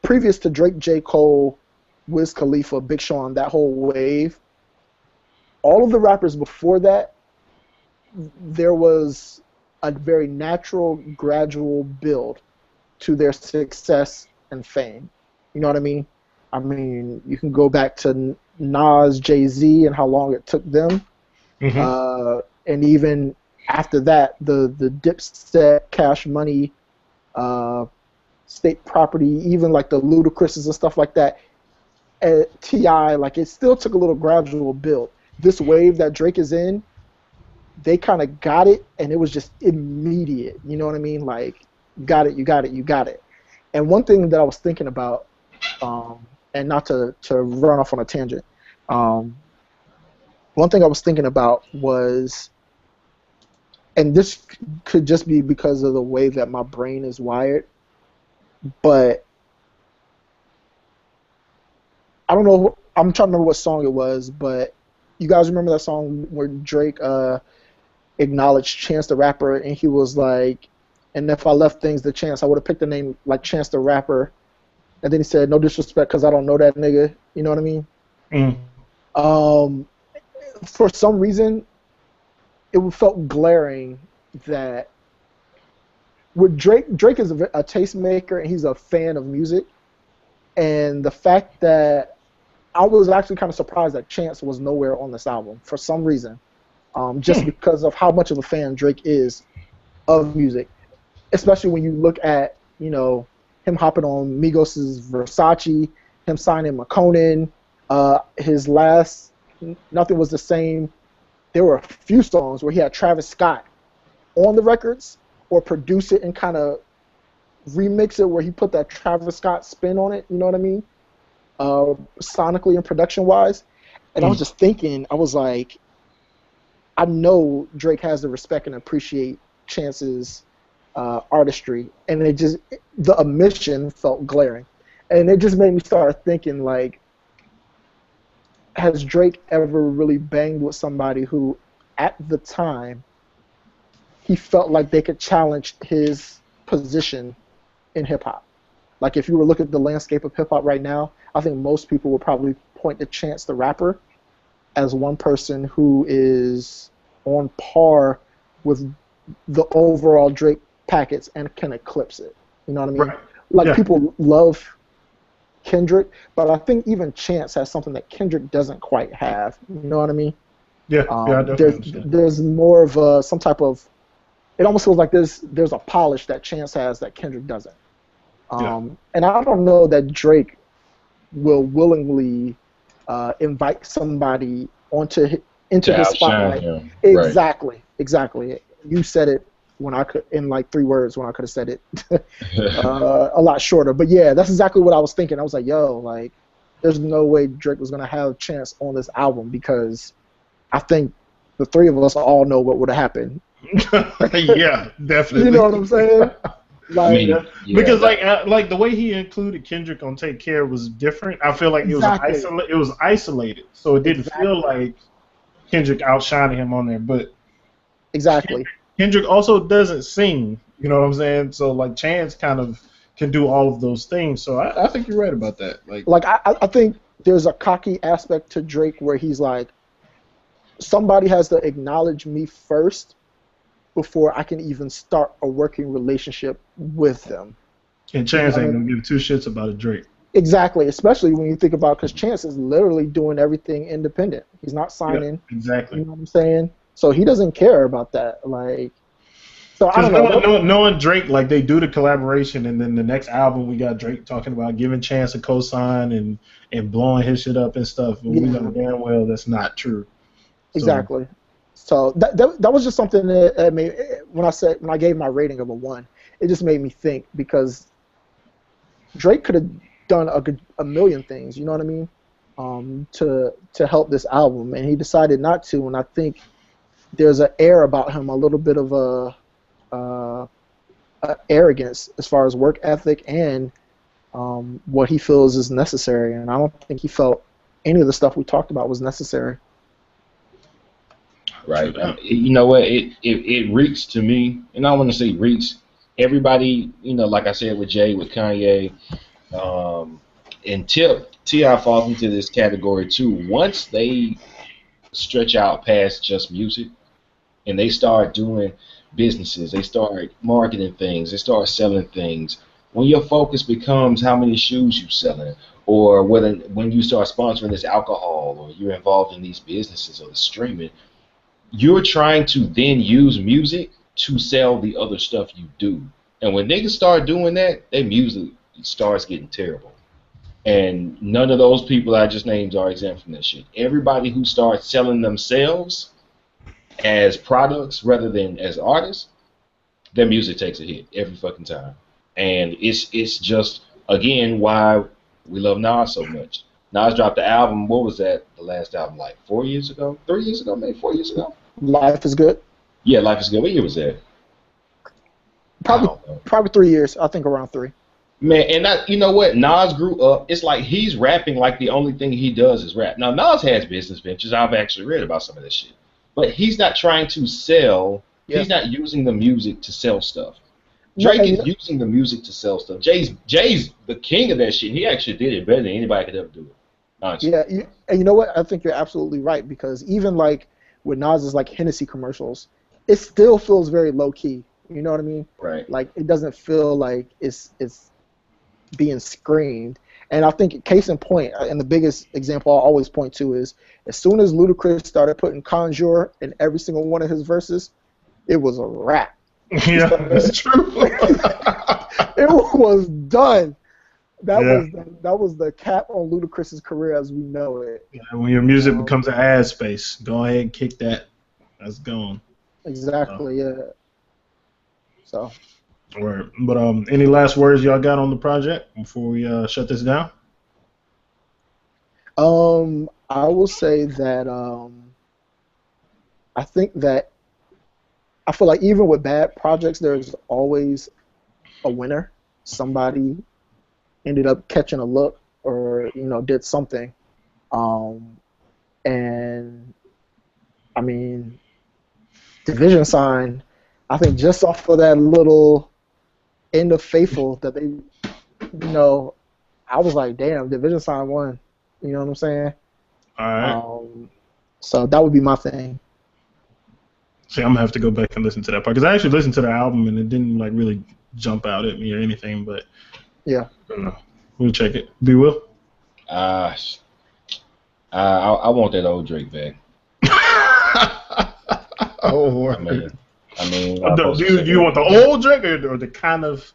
previous to Drake, J. Cole, Wiz Khalifa, Big Sean, that whole wave. All of the rappers before that, there was a very natural, gradual build to their success and fame. You know what I mean? I mean, you can go back to Nas, Jay-Z, and how long it took them. Mm-hmm. And even after that, the Dipset, Cash Money, State Property, even like the Ludacris's and stuff like that, T.I., like it still took a little gradual build. This wave that Drake is in, they kind of got it, and it was just immediate. You know what I mean? Like, you got it, you got it, you got it. And one thing that I was thinking about, and not to run off on a tangent, one thing I was thinking about was, and this could just be because of the way that my brain is wired, but I don't know. I'm trying to remember what song it was, but you guys remember that song where Drake acknowledged Chance the Rapper, and he was like, and if I left things to Chance, I would have picked a name like Chance the Rapper. And then he said, no disrespect because I don't know that nigga. You know what I mean? Mm. For some reason, it felt glaring that with Drake is a tastemaker, and he's a fan of music. And the fact that I was actually kind of surprised that Chance was nowhere on this album for some reason. Just because of how much of a fan Drake is of music, especially when you look at, you know, him hopping on Migos' Versace, him signing McConan, his last Nothing Was the Same. There were a few songs where he had Travis Scott on the records or produce it and kind of remix it where he put that Travis Scott spin on it, you know what I mean? Sonically and production-wise. And I was just thinking, I was like, I know Drake has to respect and appreciate Chance's artistry, and the omission felt glaring, and it just made me start thinking, like, has Drake ever really banged with somebody who, at the time, he felt like they could challenge his position in hip hop? Like, if you were looking at the landscape of hip hop right now, I think most people would probably point to Chance the Rapper as one person who is on par with the overall Drake packets and can eclipse it. You know what I mean? Right. Like, Yeah. people love Kendrick, but I think even Chance has something that Kendrick doesn't quite have. You know what I mean? Yeah, I definitely understand. There's more of some type of, it almost feels like there's a polish that Chance has that Kendrick doesn't. And I don't know that Drake will willingly invite somebody into his spotlight. Him. Exactly. You said it when I could, in like 3 words, when I could have said it a lot shorter. But yeah, that's exactly what I was thinking. I was like, yo, like, there's no way Drake was gonna have Chance on this album, because I think the 3 of us all know what would have happened. Yeah, definitely. You know what I'm saying? Like, I mean, because like the way he included Kendrick on Take Care was different. I feel like it was isolated, so it didn't feel like Kendrick outshining him on there. But exactly. Kendrick also doesn't sing. You know what I'm saying? So like Chance kind of can do all of those things. So I think you're right about that. Like I think there's a cocky aspect to Drake where he's like, somebody has to acknowledge me first before I can even start a working relationship with them. And You know Chance what I ain't mean? gonna give two shits about a Drake. Exactly, especially when you think about, because Chance is literally doing everything independent. He's not Yeah, signing. exactly. You know what I'm saying? So he doesn't care about that. Like, so I Because don't know. knowing Drake, like they do the collaboration, and then the next album we got Drake talking about giving Chance a cosign and blowing his shit up and stuff, and we know Yeah, damn well that's not true. So exactly. So that was just something that made, when I gave my rating of a 1, it just made me think, because Drake could have done a million things. You know what I mean? To help this album, and he decided not to. And I think there's an air about him, a little bit of a arrogance as far as work ethic and what he feels is necessary. And I don't think he felt any of the stuff we talked about was necessary. Right. You know what? It reeks to me, and I want to say reeks. Everybody, like I said with Jay, with Kanye, and Ti falls into this category too. Once they stretch out past just music, and they start doing businesses, they start marketing things, they start selling things. When your focus becomes how many shoes you selling, or whether when you start sponsoring this alcohol, or you're involved in these businesses or the streaming, you're trying to then use music to sell the other stuff you do. And when niggas start doing that, their music starts getting terrible. And none of those people I just named are exempt from that shit. Everybody who starts selling themselves as products rather than as artists, their music takes a hit every fucking time. And it's just again why we love Nas so much. Nas dropped the album. What was that? The last album, like 4 years ago, 3 years ago, maybe 4 years ago. Life is good. Yeah, Life is Good. What year was that? I Probably don't know. probably 3 years. I think around 3. Man, and that, you know what? Nas grew up. It's like he's rapping like the only thing he does is rap. Now, Nas has business ventures. I've actually read about some of this shit. But he's not trying to sell. Yeah. He's not using the music to sell stuff. No, Drake and is using the music to sell stuff. Jay's the king of that shit. He actually did it better than anybody could ever do it. Honestly. yeah, and you know what? I think you're absolutely right, because even like with Nas's like Hennessy commercials, it still feels very low key. You know what I mean? Right. Like it doesn't feel like it's being screamed. And I think case in point, and the biggest example I always point to is, as soon as Ludacris started putting Conjure in every single one of his verses, it was a wrap. Yeah, that's true. It was done. That Yeah. was the cap on Ludacris's career as we know it. Yeah, when your music becomes an ad space, go ahead and kick that. That's gone. Exactly, yeah. So, All right. But any last words y'all got on the project before we shut this down? I will say that I think that I feel like even with bad projects, there's always a winner. Somebody ended up catching a look, or did something. And I mean, Division Sign, I think just off of that little end of Faithful that they, I was like, damn, Division Sign won. You know what I'm saying? All right. So that would be my thing. See, I'm gonna have to go back and listen to that part, because I actually listened to the album and it didn't like really jump out at me or anything. But Yeah. I don't know. We'll check it. Be Will. I want that old Drake back. Oh, I mean, do you want the old Drake or the kind of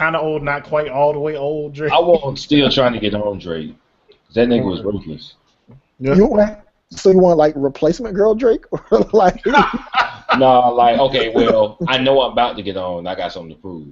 old, not quite all the way old Drake? I want still trying to get on Drake. That nigga was ruthless. Yeah. So you want like replacement girl Drake, or like? Nah, like okay, well, I know I'm about to get on. I got something to prove.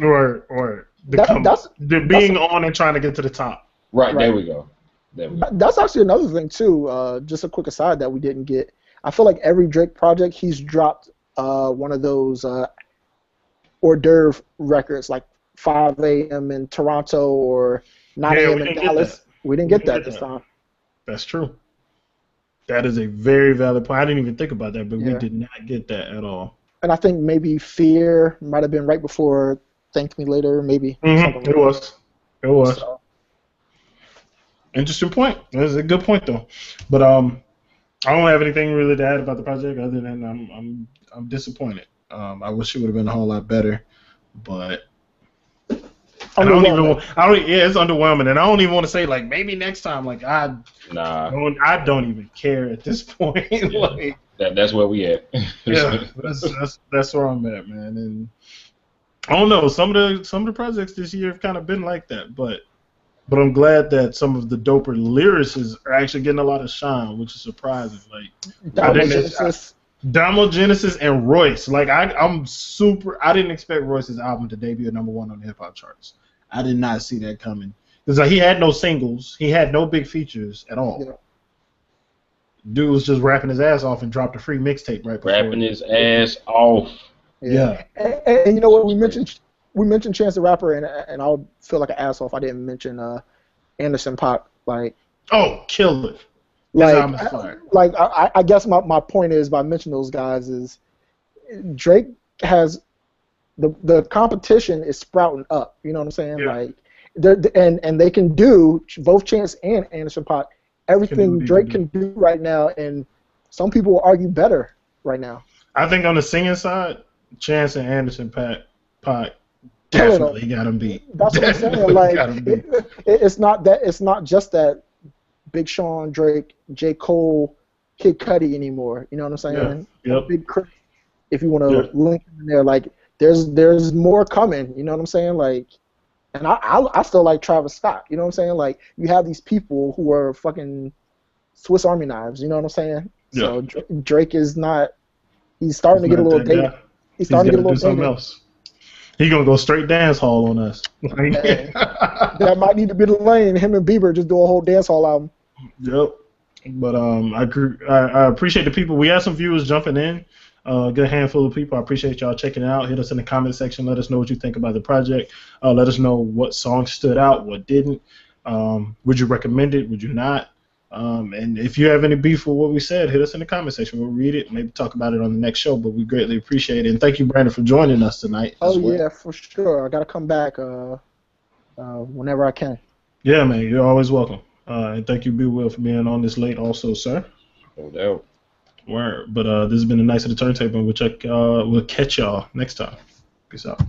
Or the being on and trying to get to the top. Right. There we go. That's actually another thing too. Just a quick aside that we didn't get. I feel like every Drake project he's dropped one of those hors d'oeuvre records, like 5 a.m. in Toronto or 9 a.m. in Dallas. We didn't get that this time. That's true. That is a very valid point. I didn't even think about that, but we Yeah. did not get that at all. And I think maybe Fear might have been right before Thank Me Later, maybe. Mm-hmm. It was. So, Interesting point. That's a good point though. But I don't have anything really to add about the project other than I'm disappointed. I wish it would have been a whole lot better, but and Underwhelming. yeah, it's underwhelming, and I don't even want to say like maybe next time. Like Nah. I don't even care at this point. Yeah. Like That's where we at. yeah, that's where I'm at, man. And I don't know, some of the projects this year have kind of been like that, but I'm glad that some of the doper lyricists are actually getting a lot of shine, which is surprising. Like Damo Genesis and Royce. Like I'm super. I didn't expect Royce's album to debut at #1 on the hip hop charts. I did not see that coming because like, he had no singles, he had no big features at all. Yeah. Dude was just rapping his ass off and dropped a free mixtape right before. Rapping his ass off. Yeah. And you know what? We mentioned Chance the Rapper, and I'll feel like an asshole if I didn't mention Anderson .Paak. Like, oh, kill it. I guess my point is by mentioning those guys is Drake has the competition is sprouting up. You know what I'm saying? Yeah. Like, and they can do both Chance and Anderson .Paak everything Drake can do right now, and some people will argue better right now. I think on the singing side, Chance and Anderson .Paak definitely got him beat. That's what I'm saying. Like, it's not just that Big Sean, Drake, J. Cole, Kid Cudi anymore. You know what I'm saying? Yeah. Yep. Big Crit, if you want to link them in there, like there's more coming. You know what I'm saying? Like, and I still like Travis Scott. You know what I'm saying? Like, you have these people who are fucking Swiss Army knives. You know what I'm saying? Yeah. So Drake is not. He's starting to get a little dated. He's starting to get a little something else. He's gonna go straight dance hall on us. That might need to be the lane. Him and Bieber just do a whole dance hall album. Yep. But I appreciate the people. We had some viewers jumping in. A good handful of people. I appreciate y'all checking it out. Hit us in the comment section. Let us know what you think about the project. Let us know what songs stood out, what didn't. Would you recommend it? Would you not? And if you have any beef with what we said, hit us in the comment section. We'll read it, maybe talk about it on the next show, but we greatly appreciate it. And thank you, Brandon, for joining us tonight. Yeah, for sure. I got to come back whenever I can. Yeah, man, you're always welcome. And thank you, B. Will, for being on this late also, sir. No doubt. Word. But this has been the Nights of the Turntable, and we'll catch y'all next time. Peace out.